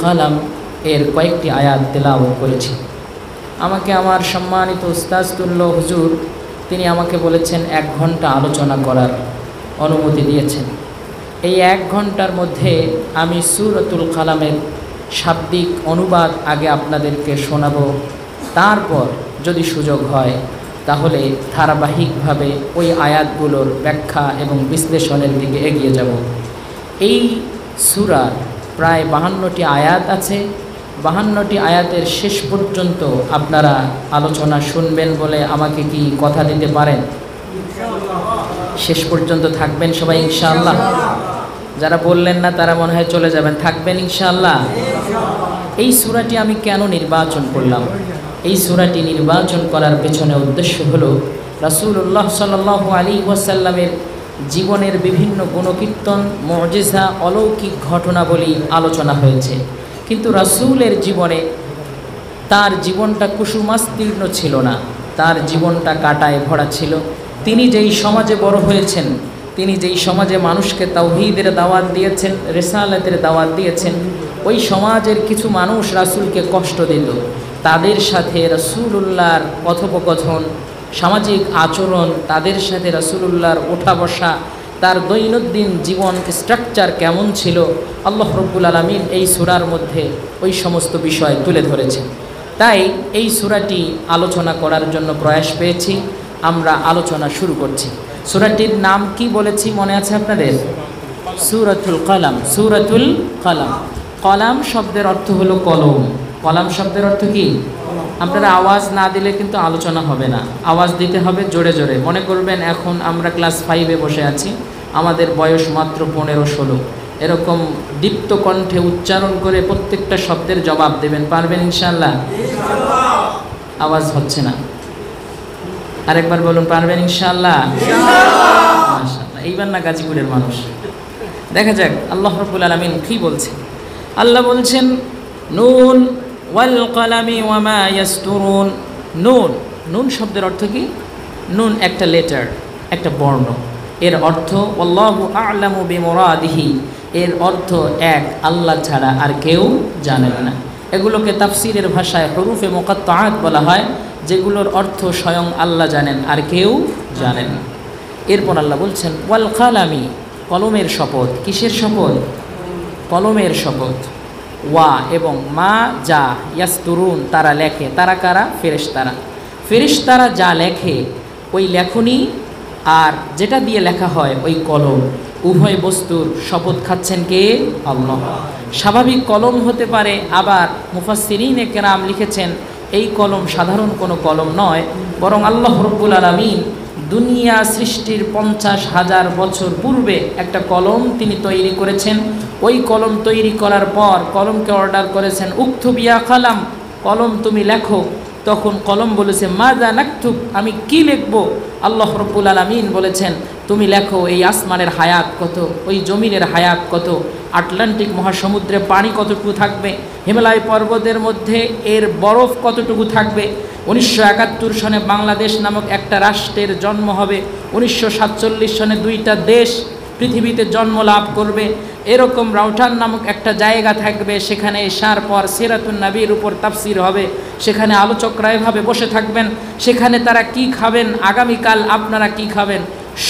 কালাম এর কয়েকটি আয়াত তেলাওয়াত করেছি। আমাকে আমার সম্মানিত উস্তাদুল্ল হুজুর তিনি আমাকে বলেছেন 1 ঘন্টা আলোচনা করার অনুমতি দিয়েছেন। এই 1 ঘন্টার মধ্যে আমি সূরাতুল কালামের শাব্দিক অনুবাদ আগে আপনাদেরকে শোনাবো, তারপর যদি সুযোগ হয় তাহলে ধারাবাহিকভাবে ওই আয়াতগুলোর ব্যাখ্যা এবং বিশ্লেষণের দিকে এগিয়ে যাব। এই সূরার প্রায় 52টি আয়াত আছে। 52টি আয়াতের শেষ পর্যন্ত আপনারা আলোচনা শুনবেন বলে আমাকে কি কথা দিতে পারেন? শেষ পর্যন্ত থাকবেন সবাই ইনশাআল্লাহ? যারা বললেন না তারা মনে হয় চলে যাবেন, থাকবেন ইনশাআল্লাহ? এই সূরাটি আমি কেন নির্বাচন করলাম? এই সূরাটি নির্বাচন করার পেছনে উদ্দেশ্য হলো রাসূলুল্লাহ সাল্লাল্লাহু আলাইহি ওয়াসাল্লামের জীবনের বিভিন্ন গুণকীর্তন, মুজিজা, অলৌকিক ঘটনাবলী আলোচনা হয়েছে, কিন্তু রাসূলের জীবনে তার জীবনটা কুসুমাস্তীর্ণ ছিল না, তার জীবনটা কাঁটায় ভরা ছিল। তিনি যেই সমাজে বড় হয়েছেন, তিনি যেই সমাজে মানুষকে তাওহীদের দাওয়াত দিয়েছেন, রিসালাতের দাওয়াত দিয়েছেন, ওই সমাজের কিছু মানুষ রাসূলকে কষ্ট দিত। তাদের সাথে রাসূলুল্লাহর কথোপকথন, সামাজিক আচরণ, তাদের সাথে রাসূলুল্লাহর ওঠা বসা, তার দৈনন্দিন জীবন স্ট্রাকচার কেমন ছিল, আল্লাহ রাব্বুল আলামিন এই সূরার মধ্যে ওই সমস্ত বিষয় তুলে ধরেছেন। তাই এই সূরাটি আলোচনা করার জন্য প্রয়াস পেয়েছি। আমরা আলোচনা শুরু করছি। সূরাটির নাম কি বলেছি মনে আছে আপনাদের? সূরাতুল কালাম। সূরাতুল কালাম। কলাম শব্দের অর্থ হলো কলম। কলাম শব্দের অর্থ কি? আপনারা আওয়াজ না দিলে কিন্তু আলোচনা হবে না, আওয়াজ দিতে হবে জোরে জোরে। মনে করবেন এখন আমরা ক্লাস 5-এ বসে আছি, আমাদের বয়স মাত্র 15-16, এরকম দীপ্ত কণ্ঠে উচ্চারণ করে প্রত্যেকটা শব্দের জবাব দেবেন। পারবেন ইনশাআল্লাহ? আওয়াজ হচ্ছে না, আরেকবার বলুন, পারবেন ইনশাআল্লাহ? মাশাআল্লাহ। এইবার না গাজীপুরের মানুষ। দেখা যাক আল্লাহ রাব্বুল আলামিন কি বলছেন। আল্লাহ বলছেন নুন ওয়াল কলামি ওয়া মা ইয়াসতুরুন। নুন, নুন শব্দের অর্থ কি? নুন একটা লেটার, একটা বর্ণ। এর অর্থ আল্লাহু আ'লামু বিমুরাদিহি, এর অর্থ এক, আল্লাহ ছাড়া আর কেউ জানেন না। এগুলোকে তাফসীরের ভাষায় হুরুফে মুকাত্তাআত বলা হয়, যেগুলোর অর্থ স্বয়ং আল্লাহ জানেন আর কেউ জানেন না। এরপর আল্লাহ বলছেন ওয়াল কালামি, কলমের শপথ। কিসের শপথ? কলমের শপথ। ওয়া এবং মা যা ইয়াসতুরুন, তারা লেখে। তারা কারা? ফেরেশতারা। ফেরেশতারা যা লেখে, ওই লেখনী আর যেটা দিয়ে লেখা হয় ওই কলম, উভয় বস্তুর শপথ খাচ্ছেন কে? আল্লাহ। স্বাভাবিক কলম হতে পারে, আবার মুফাসসিরিনে কেরাম লিখেছেন এই কলম সাধারণ কোনো কলম নয়, বরং আল্লাহ রাব্বুল আলামিন দুনিয়া সৃষ্টির 50,000 বছর পূর্বে একটা কলম তিনি তৈরি করেছেন। ওই কলম তৈরি করার পর কলমকে অর্ডার করেছেন উক্তুব ইয়া কালাম, কলম তুমি লেখো। তখন কলম বলেছে মাযা নাকতুব, আমি কি লিখব? আল্লাহ রাব্বুল আলামিন বলেছেন তুমি লেখো এই আসমানের হায়াত কত, ওই জমিনের হায়াত কত, আটলান্টিক মহাসমুদ্রে পানি কতটুকু থাকবে, হিমালয় পর্বতের মধ্যে এর বরফ কতটুকু থাকবে। 1971 সনে বাংলাদেশ নামক একটা রাষ্ট্রের জন্ম হবে, 1947 সনে 2টা দেশ পৃথিবীতে জন্ম লাভ করবে। এরকম রাউটান নামক একটা জায়গা থাকবে, সেখানে এশার পর সিরাতুন নবীর উপর তাফসীর হবে, সেখানে আলোচকরা এভাবে বসে থাকবেন, সেখানে তারা কি খাবেন, আগামীকাল আপনারা কি খাবেন,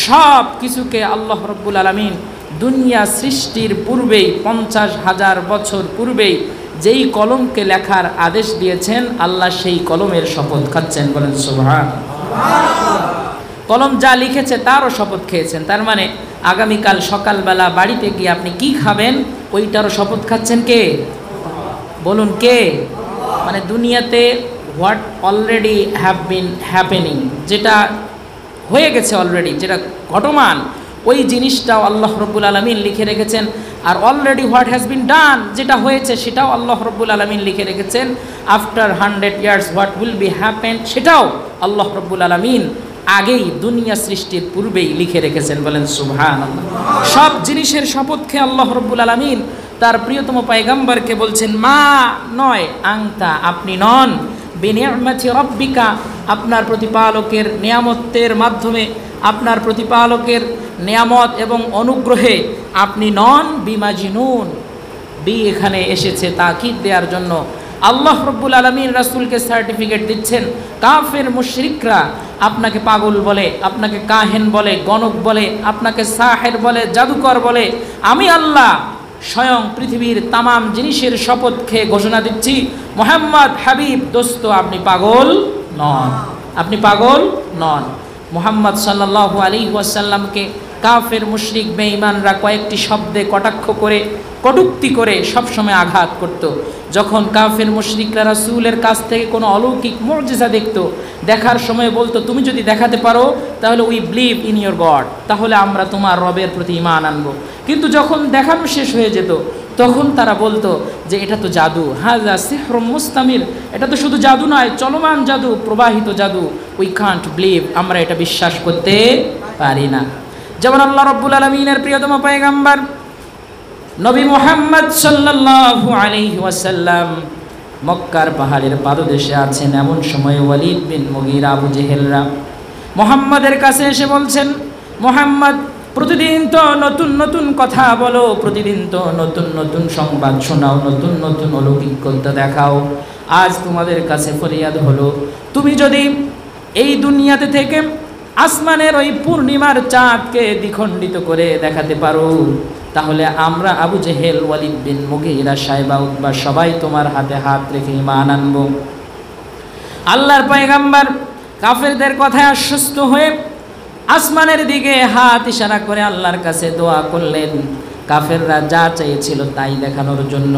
সব কিছুকে আল্লাহ রাব্বুল আলামিন দুনিয়া সৃষ্টির পূর্বেই 50,000 বছর পূর্বেই যেই কলমকে লেখার আদেশ দিয়েছেন, আল্লাহ সেই কলমের শপথ খাচ্ছেন। বলেন সুবহানাল্লাহ। কলম যা লিখেছে তারও শপথ খেয়েছেন। তার মানে আগামীকাল সকালবেলা বাড়িতে গিয়ে আপনি কি খাবেন ওইটারও শপথ খাচ্ছেন কে? বলুন কে? মানে দুনিয়াতে what already have been happening, যেটা হয়ে গেছে অলরেডি, যেটা ঘটমান, ওই জিনিসটাও আল্লাহ রাব্বুল আলামিন লিখে রেখেছেন। আর অলরেডি হোয়াট হ্যাজ বিন ডান, যেটা হয়েছে সেটাও আল্লাহ রাব্বুল আলামিন লিখে রেখেছেন। After 100 years what will be happen, সেটাও আল্লাহ রাব্বুল আলামিন আগেই দুনিয়া সৃষ্টির পূর্বেই লিখে রেখেছেন। বলেন সুবহানাল্লাহ। সব জিনিসের শপথ খেয়ে আল্লাহ রাব্বুল আলামিন তার প্রিয়তম পয়গম্বরকে বলছেন মা নয় আংতা, আপনি নন, বিনিআমাতি রাব্বিকা, আপনার প্রতিপালকের নিয়ামতের মাধ্যমে, আপনার প্রতিপালকের নিয়ামত এবং অনুগ্রহে আপনি নন বিমাজিনুন, বি এখানে এসেছে তাকিদ দেওয়ার জন্য। আল্লাহ রব্বুল আলামিন রাসূলকে সার্টিফিকেট দিচ্ছেন, কাফের মুশরিকরা আপনাকে পাগল বলে, আপনাকে কাহেন বলে, গণক বলে, আপনাকে সাহের বলে, জাদুকর বলে, আমি আল্লাহ স্বয়ং পৃথিবীর তামাম জিনিসের শপথ খেয়ে ঘোষণা দিচ্ছি, মুহাম্মদ হাবিব দোস্ত আপনি পাগল নন, আপনি পাগল নন। মুহাম্মদ সাল্লাল্লাহু আলাইহি ওয়াসাল্লামকে কাফের মুশরিক বেঈমানরা কয়েকটি শব্দে কটাক্ষ করে, কটূক্তি করে সবসময় আঘাত করত। যখন কাফের মুশরিকরা রাসূলের কাছ থেকে কোনো অলৌকিক মুজিজা দেখত, দেখার সময় বলতো, তুমি যদি দেখাতে পারো তাহলে we believe in your god, তাহলে আমরা তোমার রবের প্রতি ঈমান আনবো। কিন্তু যখন দেখানো শেষ হয়ে যেত তখন তারা বলতো যে এটা তো জাদু, হাযা সিহরুম মুস্তামির, এটা তো শুধু জাদু নয়, চলমান জাদু, প্রবাহিত জাদু, উই কান্ট বিলিভ, আমরা এটা বিশ্বাস করতে পারি না। যেমন আল্লাহ রাব্বুল আলামিনের প্রিয়তম পয়গম্বর নবী মুহাম্মদ সাল্লাল্লাহু আলাইহি ওয়াসাল্লাম মক্কার পাহাড়ের পাদদেশে আছেন। এমন সময় ওয়ালিদ বিন মুগীরা, আবু জেহেলরা মুহাম্মাদের কাছে এসে বলছেন, মুহাম্মদ প্রতিদিন তো নতুন নতুন কথা বলো, প্রতিদিন তো নতুন নতুন সংবাদ শোনাও, নতুন নতুন অলৌকিকতা দেখাও, আজ তোমাদের কাছে ফরিয়াদ হলো, তুমি যদি এই দুনিয়াতে থেকে আসমানের ওই পূর্ণিমার চাঁদকে দ্বিখণ্ডিত করে দেখাতে পারো, তাহলে আমরা আবু জেহেল, ওয়ালিদ বিন মুগীরা, সাইবা, উতবা সবাই তোমার হাতে হাত রেখে ঈমান আনবো। আল্লাহর পয়গম্বর কাফেরদের কথায় আশ্বস্ত হয়ে আসমানের দিকে হাত ইশারা করে আল্লাহর কাছে দোয়া করলেন, কাফেররা যা চেয়েছিল তাই দেখানোর জন্য।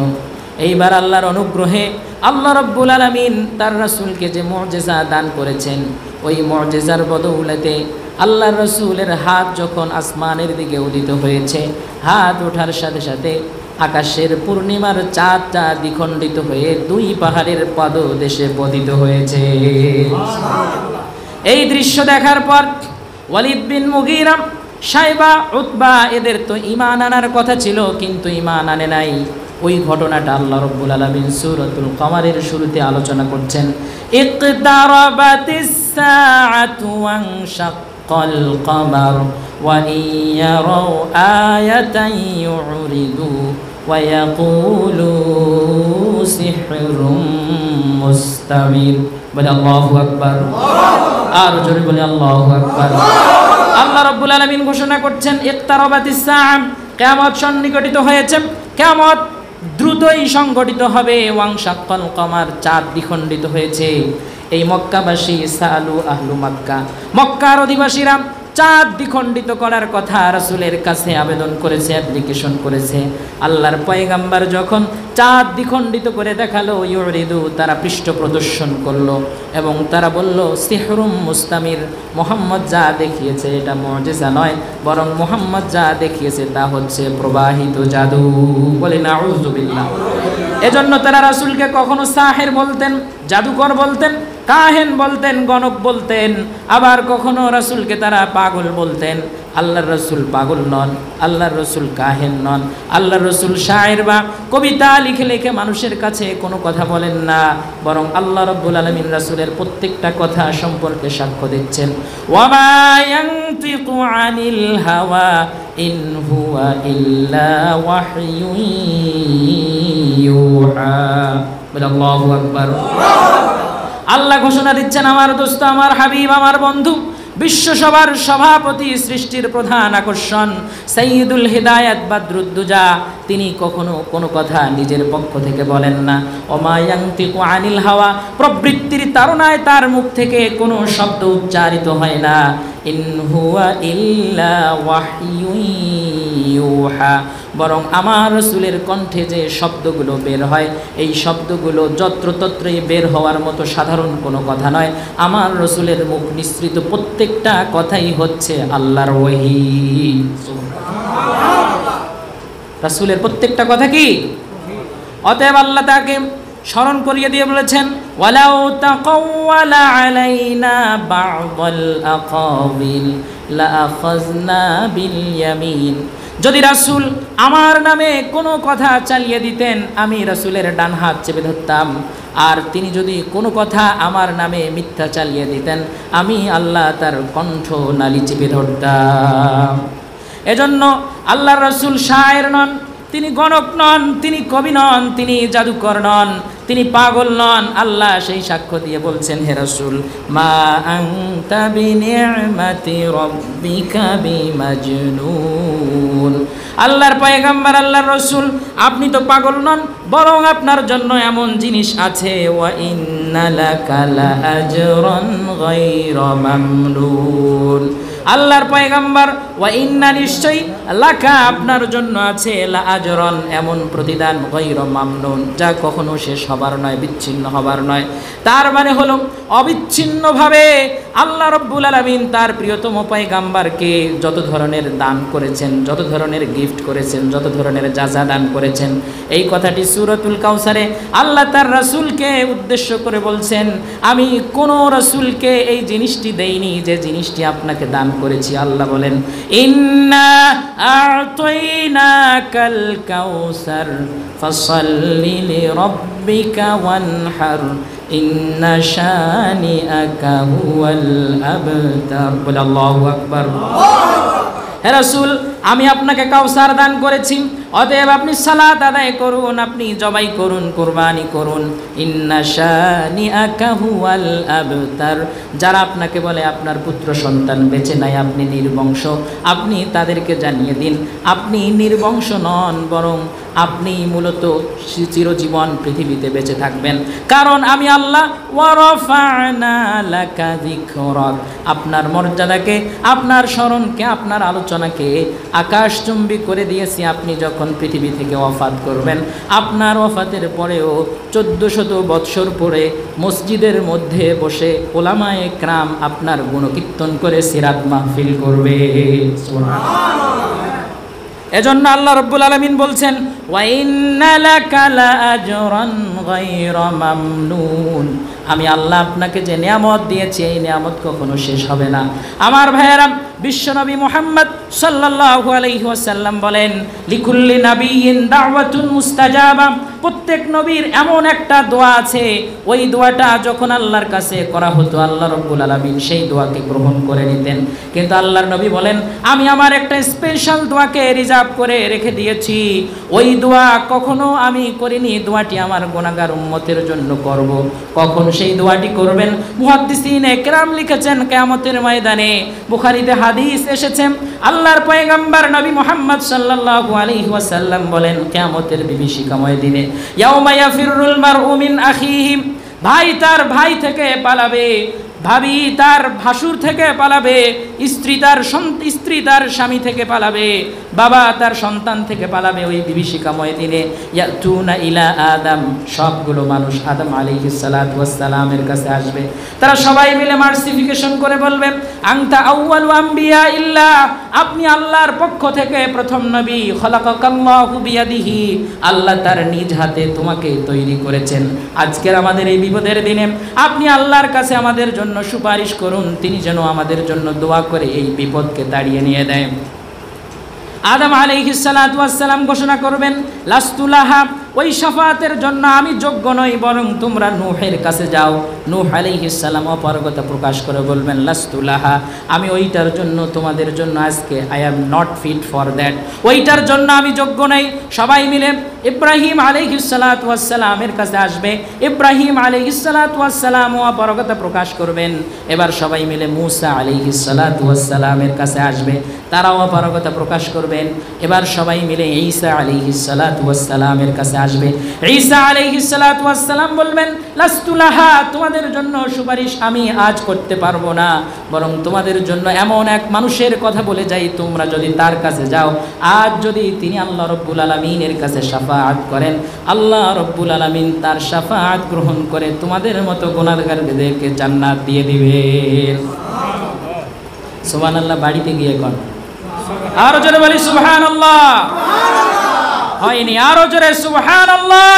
এইবার আল্লাহর অনুগ্রহে আল্লাহ রাব্বুল আলামিন তার রাসূলকে যে মুজিজা দান করেছেন, ওই মুজিজার বদৌলতে আল্লাহর রাসূলের হাত যখন আসমানের দিকে উদিত হয়েছে, হাত ওঠার সাথে সাথে আকাশের পূর্ণিমার চাঁদটা দ্বিখণ্ডিত হয়ে দুই পাহাড়ের পাদদেশে পতিত হয়েছে। এই দৃশ্য দেখার পর ওয়ালিদ বিন মুগীরা, সাইবা, উতবা এদের তো ঈমান আনার কথা ছিল, কিন্তু ঈমান আনে নাই। ওই ঘটনাটা আল্লাহ রাব্বুল আলামিন সূরাতুল কমারের শুরুতে আলোচনা করছেন, ইকতারাবাতিস সাআতু ওয়ানশাক্কাল কমার ওয়া ইয়ারাউ আয়াতান ইউরিদু ওয়া ইয়াকুলু সিহরুম মুস্তামির। বলে আল্লাহু আকবার, আর জোরে বলে আল্লাহু আকবার। আল্লাহ রাব্বুল আলামিন ঘোষণা করছেন, ইকতারাবাতিস সাআ, কিয়ামত সন্নিকটিত হয়েছে, কিয়ামত দ্রুতই সংঘটিত হবে। ওয়ানশাক্কাল কমার, চাঁদ দ্বিখণ্ডিত হয়েছে। এই মক্কাবাসী সালু আহলু মক্কা, মক্কার অধিবাসীরা চাঁদ দ্বিখণ্ডিত করার কথা রাসূলের কাছে আবেদন করেছে, অ্যাপ্লিকেশন করেছে। আল্লাহর পয়গম্বর যখন চাঁদ দ্বিখণ্ডিত করে দেখালো, ইউরিদু, তারা পৃষ্ঠ প্রদর্শন করলো এবং তারা বলল, সিহরুম মুস্তামির, মুহাম্মদ যা দেখিয়েছে এটা মুজিজা নয়, বরং মুহাম্মদ যা দেখিয়েছে তা হচ্ছে প্রবাহিত জাদু। বলে নাউযুবিল্লাহ। এজন্য তারা রাসূলকে কখনো সাহের বলতেন, জাদুকর বলতেন, কাহেন বলতেন, গণক বলতেন, আবার কখনো রাসূলকে তারা পাগল বলতেন। আল্লাহর রাসূল পাগল নন, আল্লাহর রাসূল কাহেন নন, আল্লাহর রাসূল শায়ের বা কবিতা লিখে লিখে মানুষের কাছে কোনো কথা বলেন না, বরং আল্লাহ রাব্বুল আলামিন রাসূলের প্রত্যেকটা কথা সম্পর্কে সাক্ষ্য দিচ্ছেন। ওয়া মা ইয়ানতিকু আনিল হাওয়া ইন হুয়া ইল্লা ওয়াহয়ুন ইউহা। বলে আল্লাহু আকবার। আল্লাহ ঘোষণা দিচ্ছেন, আমার দোস্ত, আমার হাবিব, আমার বন্ধু, বিশ্বসভার সভাপতি, সৃষ্টির প্রধান আকর্ষণ, সাইয়্যিদুল হিদায়াত বাদরুদ্দুজা, তিনি কখনো কোনো কথা নিজের পক্ষ থেকে বলেন না। ওমা ইয়ানতিকু আনিল হাওয়া, প্রবৃত্তির তাড়নায় তার মুখ থেকে কোনো শব্দ উচ্চারিত হয় না। ইন হুয়া ইল্লা ওয়াহয়ুন ইউহা, বরং আমার রাসূলের কণ্ঠে যে শব্দগুলো বের হয়, এই শব্দগুলো যত্রতত্রই বের হওয়ার মতো সাধারণ কোনো কথা নয়। আমার রাসূলের মুখ নিঃসৃত প্রত্যেকটা কথাই হচ্ছে আল্লাহর ওহী। রাসূলের প্রত্যেকটা কথা কি? অতএব আল্লাহ তাকে স্মরণ করিয়ে দিয়ে বলেছেন, ওয়ালাউ তাকাওয়ালা আলাইনা বা'দাল আকাবিল লাআখাযনা বিল ইয়ামিন, যদি রাসূল আমার নামে কোনো কথা চালিয়ে দিতেন, আমি রাসূলের ডান হাত চেপে ধরতাম। আর তিনি যদি কোনো কথা আমার নামে মিথ্যা চালিয়ে দিতেন, আমি আল্লাহ তার কণ্ঠ নালি চেপে ধরতাম। এজন্য আল্লাহর রাসূল শায়ের নন, তিনি গণক নন, তিনি কবি নন, তিনি জাদুকর নন, তিনি পাগল নন। আল্লাহ সেই সাক্ষ্য দিয়ে বলছেন, হে রাসূল, মা আনতা বিনি'মাতি রাব্বিকা বিমাজনুন। আল্লাহর পয়গম্বর, আল্লাহর রাসূল, আপনি তো পাগল নন, বরং আপনার জন্য এমন জিনিস আছে, ওয়া ইন্না লাকা লাআজরান গায়রা মামনুন। আল্লাহর পয়গম্বর, ওয়া ইন্না, নিশ্চয়ই, লাকা, আপনার জন্য আছে, লাআজরান, এমন প্রতিদান, গায়রা মামনুন, যা কখনো শেষ হবার নয়, বিচ্ছিন্ন হবার নয়। তার মানে হলো অবিচ্ছিন্নভাবে আল্লাহ রাব্বুল আলামিন তার প্রিয়তম পয়গম্বরকে যত ধরনের দান করেছেন, যত ধরনের গিফট করেছেন, যত ধরনের যাজা দান করেছেন, এই কথাটি সূরাতুল কাউসারে আল্লাহ তার রাসূলকে উদ্দেশ্য করে বলছেন, আমি কোনো রাসূলকে এই জিনিসটি দেইনি যে জিনিসটি আপনাকে দান করেছি। আল্লাহ বলেন, ইন্না আ'তাইনাকাল কাউসার ফাসাল্লি লিরাব্বিকা ওয়ানহার ইন্না শানিআকা হুয়াল আবতার। বলে আল্লাহু আকবার। হে রাসূল, আমি আপনাকে কাউসার দান করেছি, অতএব আপনি সালাত আদায় করুন, আপনি জবাই করুন, কুরবানি করুন। ইন্না শানিআকা হুয়াল আবতার, যারা আপনাকে বলে আপনার পুত্র সন্তান বেঁচে নাই, আপনি নির্বংশ, আপনি তাদেরকে জানিয়ে দিন আপনি নির্বংশ নন, বরং আপনি মূলত চিরজীবন পৃথিবীতে বেঁচে থাকবেন, কারণ আমি আল্লাহ ওয়া রাফা'না লাকা যিকরাক, আপনার মর্যাদাকে, আপনার স্মরণকে, আপনার আলোচনাকে আকাশচুম্বী করে দিয়েছি। আপনি যখন পৃথিবী থেকে ওয়াফাত করবেন, আপনার ওয়াফাতের পরেও 1400 বৎসর পরে মসজিদের মধ্যে বসে উলামায়ে কেরাম আপনার গুণকীর্তন করে সিরাত মাহফিল করবে। এজন্য আল্লাহ রাব্বুল আলামিন বলছেন, ওয়া ইন্না লাকা লাআজরান গায়রা মামনুন, আমি আল্লাহ আপনাকে যে নিয়ামত দিয়েছি এই নিয়ামত কখনো শেষ হবে না। আমার ভাইয়েরা, বিশ্বনবী মুহাম্মদ সাল্লাল্লাহু আলাইহি ওয়াসাল্লাম বলেন, লিকুল্লি নাবিয়্যিন দাওয়াতুন মুস্তাজাবা, প্রত্যেক নবীর এমন একটা দোয়া আছে, ওই দোয়াটা যখন আল্লাহর কাছে করা হতো, আল্লাহ রাব্বুল আলামিন সেই দোয়াকে গ্রহণ করে নিতেন। কিন্তু আল্লাহর নবী বলেন, আমি আমার একটা স্পেশাল দোয়াকে রিজার্ভ করে রেখে দিয়েছি, ওই দোয়া কখনো আমি করিনি, দোয়াটি আমার গুনাহগার উম্মতের জন্য করব। কখন সেই দোয়াটি করবেন? মুহাদ্দিসিনে কেরাম লিখেছেন, কিয়ামতের ময়দানে। বুখারীতে হাদিস এসেছে, আল্লাহর পয়গম্বর নবী মুহাম্মদ সাল্লাল্লাহু আলাইহি ওয়াসাল্লাম বলেন, কিয়ামতের বিভীষিকাময় দিনে, ইয়াউমা ইয়াফিরুল মারউ মিন আখিহি, ভাই তার ভাই থেকে পালাবে, ভাবি তার ভাসুর থেকে পালাবে, স্ত্রী তার স্বামী থেকে পালাবে, বাবা তার সন্তান থেকে পালাবে। ওই বিভীষিকাময় দিনে ইয়াতুনা ইলা আদম, সবগুলো মানুষ আদম আলাইহিস সালাতু ওয়াস সালামের কাছে আসবে। তারা সবাই মিলে মার্সিফিকেশন করে বলবে, আনতা আউয়ালু আম্বিয়া ইল্লাহ, আপনি আল্লাহর পক্ষ থেকে প্রথম নবী, খলাকাকাল্লাহু বিয়াদিহি, আল্লাহ তার নিজ হাতে তোমাকে তৈরি করেছেন। আজকের আমাদের এই বিপদের দিনে আপনি আল্লাহর কাছে আমাদের জন্য সুপারিশ করুন, তিনি যেন আমাদের জন্য দোয়া করে এই বিপদকে তাড়িয়ে নিয়ে দেয়। আদম আলাইহিস সালাতু ওয়াস সালাম ঘোষণা করবেন, লাস্তুলাহা, ওই শাফাতের জন্য আমি যোগ্য নই, বরং তোমরা নূহের কাছে যাও। নূহ আলাইহিস সালাম অপারগতা প্রকাশ করে বলবেন, লাস্তুলাহা, আমি ওইটার জন্য, তোমাদের জন্য আজকে I am not fit for that, ওইটার জন্য আমি যোগ্য নই। সবাই মিলে ইব্রাহিম আলাইহিস সালাতু ওয়াস সালামের কাছে আসবে। ইব্রাহিম আলাইহিস সালাতু ওয়াস সালাম অপারগতা প্রকাশ করবেন। এবার সবাই মিলে মূসা আলাইহিস সালাতু ওয়াস সালামের কাছে আসবে, তারাও অপারগতা প্রকাশ করবেন। এবার সবাই মিলে ঈসা আলাইহিস সালাতু ওয়াস সালামের কাছে আসবে। ঈসা আলাইহিস সালাতু ওয়াস সালাম বলবেন, লাস্তুলাহা, তোমাদের জন্য সুপারিশ আমি আজ করতে পারবো না, বরং তোমাদের জন্য এমন এক মানুষের কথা বলে যাই, তোমরা যদি তার কাছে যাও, আজ যদি তিনি আল্লাহ রাব্বুল আলামিনের কাছে শাফাআত করেন, আল্লাহ রাব্বুল আলামিন তার শাফাআত গ্রহণ করে তোমাদের মতো গুনাহগারদেরকে জান্নাত দিয়ে দিবেন। সুবহানাল্লাহ। বাড়িতে গিয়ে কোন আরো জোরে বলি সুবহানাল্লাহ। হয়নি, আরো জোরে সুবহানাল্লাহ।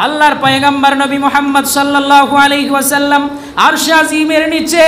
আল্লাহর পয়গম্বর নবী মুহাম্মদ সাল্লাল্লাহু আলাইহি ওয়াসাল্লাম আরশে আজিমের নিচে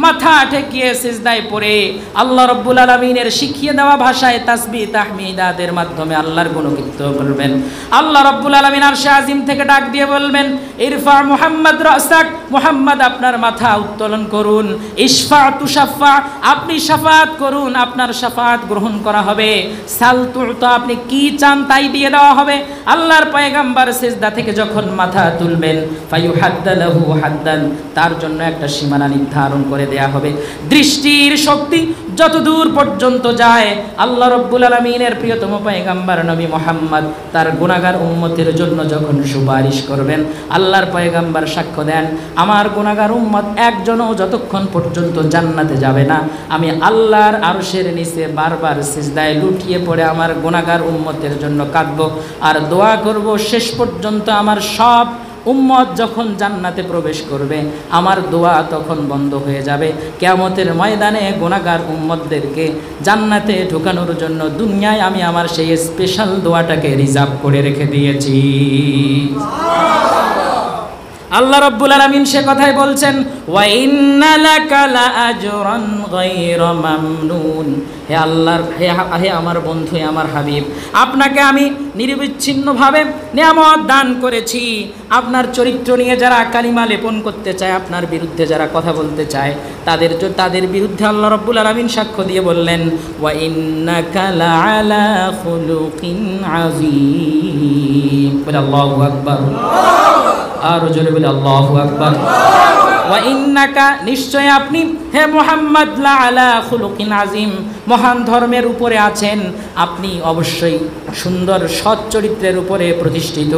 মাথা ঠেকিয়ে সিজদায় পড়ে আল্লাহ রাব্বুল আলামিনের শিখিয়ে দেওয়া ভাষায় তাসবিহ তাহমিদাতের মাধ্যমে আল্লাহর গুণকীর্তন করবেন। আল্লাহ রাব্বুল আলামিন আরশে আজিম থেকে ডাক দিয়ে বলবেন, ইরফা মুহাম্মদ রাসাক, মুহাম্মদ আপনার মাথা উত্তোলন করুন। ইশফা তুশাফা, আপনি শাফাত করুন, আপনার শাফাত গ্রহণ করা হবে। সাল তুতা, আপনি কি চান তাই দিয়ে দেওয়া হবে। আল্লাহর পয়গম্বর সিজদা থেকে যখন মাথা তুলবেন, ফায়ুহাদ্দালাহু হাদ্দান, তার জন্য একটা সীমানা নির্ধারণ করে দেয়া হবে। দৃষ্টির শক্তি যতদূর পর্যন্ত যায় আল্লাহ রাব্বুল আলামিনের প্রিয়তম পয়গম্বর নবী মুহাম্মদ তার গুনাহগার উম্মতের জন্য যখন সুপারিশ করবেন, আল্লাহর পয়গম্বর সাক্ষ্য দেন, আমার গুনাহগার উম্মত একজনও যতক্ষণ পর্যন্ত জান্নাতে যাবে না, আমি আল্লাহর আরশের নিচে বারবার সিজদায় লুটিয়ে পড়ে আমার গুনাহগার উম্মতের জন্য কাঁদব আর দোয়া করব, শেষ পর্যন্ত আমার সব উম্মত যখন জান্নাতে প্রবেশ করবে আমার দোয়া তখন বন্ধ হয়ে যাবে। কিয়ামতের ময়দানে গুনাহগার উম্মতদেরকে জান্নাতে ঢোকানোর জন্য দুনিয়ায় আমি আমার সেই স্পেশাল দোয়াটাকে রিজার্ভ করে রেখে দিয়েছি। আল্লাহ রাব্বুল আলামিন সে কথাই বলছেন, ওয়া ইন্না লাকা লাআজরান গায়রা মামনুন, হে আল্লাহর হে আমার বন্ধু, হে আমার হাবিব, আপনাকে আমি নিরবিচ্ছিন্নভাবে নিয়ামত দান করেছি। আপনার চরিত্র নিয়ে যারা কালিমা লেপন করতে চায়, আপনার বিরুদ্ধে যারা কথা বলতে চায়, তাদের বিরুদ্ধে আল্লাহ রাব্বুল আলামিন সাক্ষ্য দিয়ে বললেন, ওয়া ইন্নাকা লাআলা খুলুকিন আযীম। বলে আল্লাহু আকবার, আর জোরে বলে আল্লাহু আকবার। ওয়া ইন্নাকা, নিশ্চয় আপনি হে মুহাম্মদ, লাআলা খুলুকিন আযীম, মহান ধর্মের উপরে আছেন, আপনি অবশ্যই সুন্দর সৎ চরিত্রের উপরে প্রতিষ্ঠিত।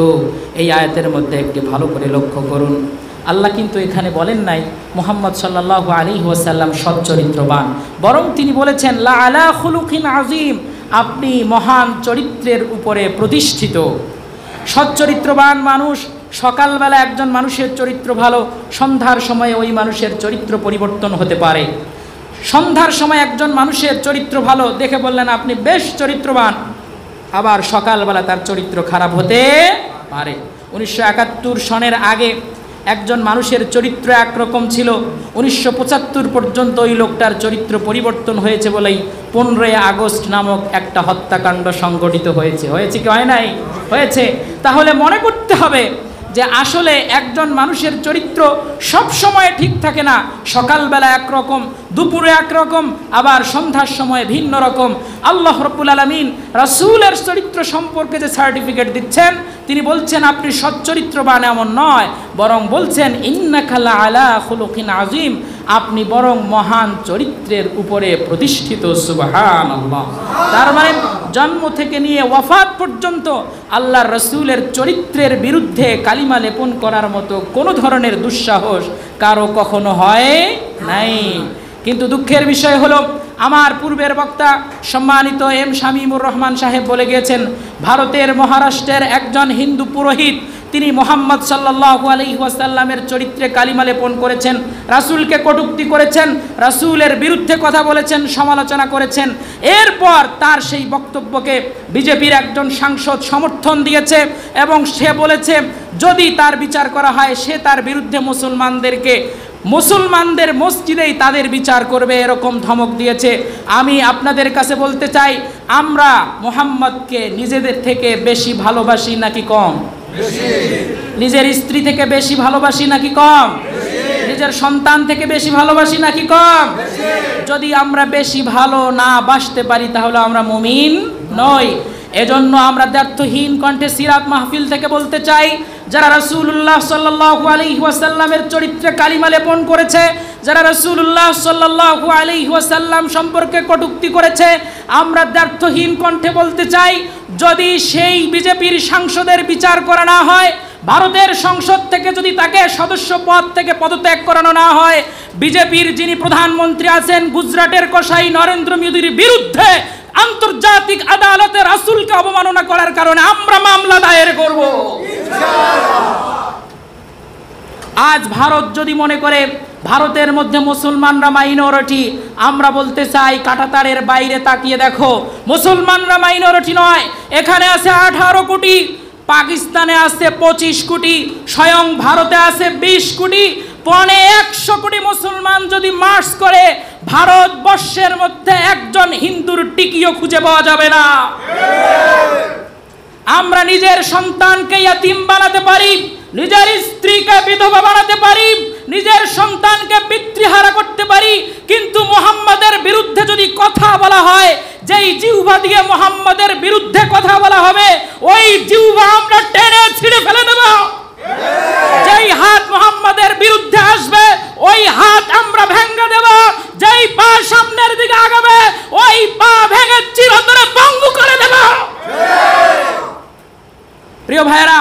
এই আয়াতের মধ্যে একটি ভালো করে লক্ষ্য করুন, আল্লাহ কিন্তু এখানে বলেন নাই মুহাম্মদ সাল্লাল্লাহু আলাইহি ওয়াসাল্লাম সৎ চরিত্রবান, বরং তিনি বলেছেন লাআলা খুলুকিন আযীম, আপনি মহান চরিত্রের উপরে প্রতিষ্ঠিত। সৎ চরিত্রবান মানুষ, সকালবেলা একজন মানুষের চরিত্র ভালো, সন্ধ্যার সময়ে ওই মানুষের চরিত্র পরিবর্তন হতে পারে। সন্ধ্যার সময় একজন মানুষের চরিত্র ভালো দেখে বললেন আপনি বেশ চরিত্রবান, আবার সকালবেলা তার চরিত্র খারাপ হতে পারে। 1971 সনের আগে একজন মানুষের চরিত্র একরকম ছিল, 1975 পর্যন্ত ওই লোকটার চরিত্র পরিবর্তন হয়েছে বলেই 15ই আগস্ট নামক একটা হত্যাকাণ্ড সংঘটিত হয়েছে। হয়েছে কি হয় নাই? হয়েছে। তাহলে মনে করতে হবে যে আসলে একজন মানুষের চরিত্র সব সময় ঠিক থাকে না, সকালবেলা একরকম, দুপুরে একরকম, আবার সন্ধ্যার সময় ভিন্ন রকম। আল্লাহ রাব্বুল আলামিন রাসূলের চরিত্র সম্পর্কে যে সার্টিফিকেট দিচ্ছেন, তিনি বলছেন আপনি সচ্চরিত্রবান এমন নয়, বরং বলছেন ইন্নাকা লাআলা খুলুকিন আযীম, আপনি বরং মহান চরিত্রের উপরে প্রতিষ্ঠিত। সুবহানাল্লাহ। তার মানে জন্ম থেকে নিয়ে ওয়াফাত পর্যন্ত আল্লাহর রাসূলের চরিত্রের বিরুদ্ধে কালিমা লেপন করার মতো কোনো ধরনের দুঃসাহস কারো কখনো হয় নাই। কিন্তু দুঃখের বিষয় হলো, আমার পূর্বের বক্তা সম্মানিত এম শামীমুর রহমান সাহেব বলে গিয়েছেন, ভারতের মহারাষ্ট্রের একজন হিন্দু পুরোহিত, তিনি মুহাম্মদ সাল্লাল্লাহু আলাইহি ওয়াসাল্লামের চরিত্রে কালিমা লেপন করেছেন, রাসূলকে কটূক্তি করেছেন, রাসূলের বিরুদ্ধে কথা বলেছেন, সমালোচনা করেছেন। এরপর তার সেই বক্তব্যকে বিজেপির একজন সাংসদ সমর্থন দিয়েছে এবং সে বলেছে যদি তার বিচার করা হয় সে তার বিরুদ্ধে মুসলমানদের মসজিদেই তাদের বিচার করবে, এরকম ধমক দিয়েছে। আমি আপনাদের কাছে বলতে চাই, আমরা মুহাম্মদকে নিজেদের থেকে বেশি ভালোবাসি নাকি কম? নিজের স্ত্রী থেকে বেশি ভালোবাসি নাকি কম? নিজের সন্তান থেকে বেশি ভালোবাসি নাকি কম? যদি আমরা বেশি ভালো না বাসতে পারি তাহলে আমরা মুমিন নই। এজন্য আমরা দ্ব্যর্থহীন কণ্ঠে সিরাত মাহফিল থেকে বলতে চাই, যারা রাসূলুল্লাহ সাল্লাল্লাহু আলাইহি ওয়াসাল্লামের চরিত্রে কালিমা লেপন করেছে, যারা রাসূলুল্লাহ সাল্লাল্লাহু আলাইহি ওয়াসাল্লাম সম্পর্কে কটূক্তি করেছে, আমরা দ্ব্যর্থহীন কণ্ঠে বলতে চাই, যদি সেই বিজেপির সাংসদের বিচার করা না হয়, ভারতের সংসদ থেকে যদি তাকে সদস্য পদ থেকে পদত্যাগ করানো না হয়, বিজেপির যিনি প্রধানমন্ত্রী আছেন গুজরাটের কসাই নরেন্দ্র মোদীর বিরুদ্ধে আন্তর্জাতিক আদালতে রাসূলকে অবমাননা করার কারণে আমরা মামলা দায়ের করব। আজ ভারত যদি মনে করে ভারতের মধ্যে মুসলমানরা মাইনরিটি, আমরা বলতে চাই কাঁটাতারের বাইরে তাকিয়ে দেখো, মুসলমানরা মাইনরিটি নয়, এখানে আছে 18 কোটি, পাকিস্তানে আছে 25 কোটি, স্বয়ং ভারতে আছে 20 কোটি। 100 কোটি মুসলমান যদি মার্চ করে, ভারতবর্ষের মধ্যে একজন হিন্দুর টিকিও খুঁজে পাওয়া যাবে না। আমরা নিজের সন্তানকে ইয়াতিম বানাতে পারি, নিজের স্ত্রীকে বিধবা বানাতে পারি, নিজের সন্তানকে পিতৃহারা করতে পারি, কিন্তু মুহাম্মাদের বিরুদ্ধে যদি কথা বলা হয়, যেই জিহ্বা দিয়ে মুহাম্মাদের বিরুদ্ধে কথা বলা হবে, ওই জিহ্বা আমরা টেনে ছিঁড়ে ফেলে দেব। যেই হাত মুহাম্মাদের বিরুদ্ধে আসবে, ওই হাত আমরা ভেঙে দেব। যেই পা সামনের দিকে আগাবে, ওই পা ভেঙে চিরতরে পঙ্গু করে দেব। প্রিয় ভাইরা,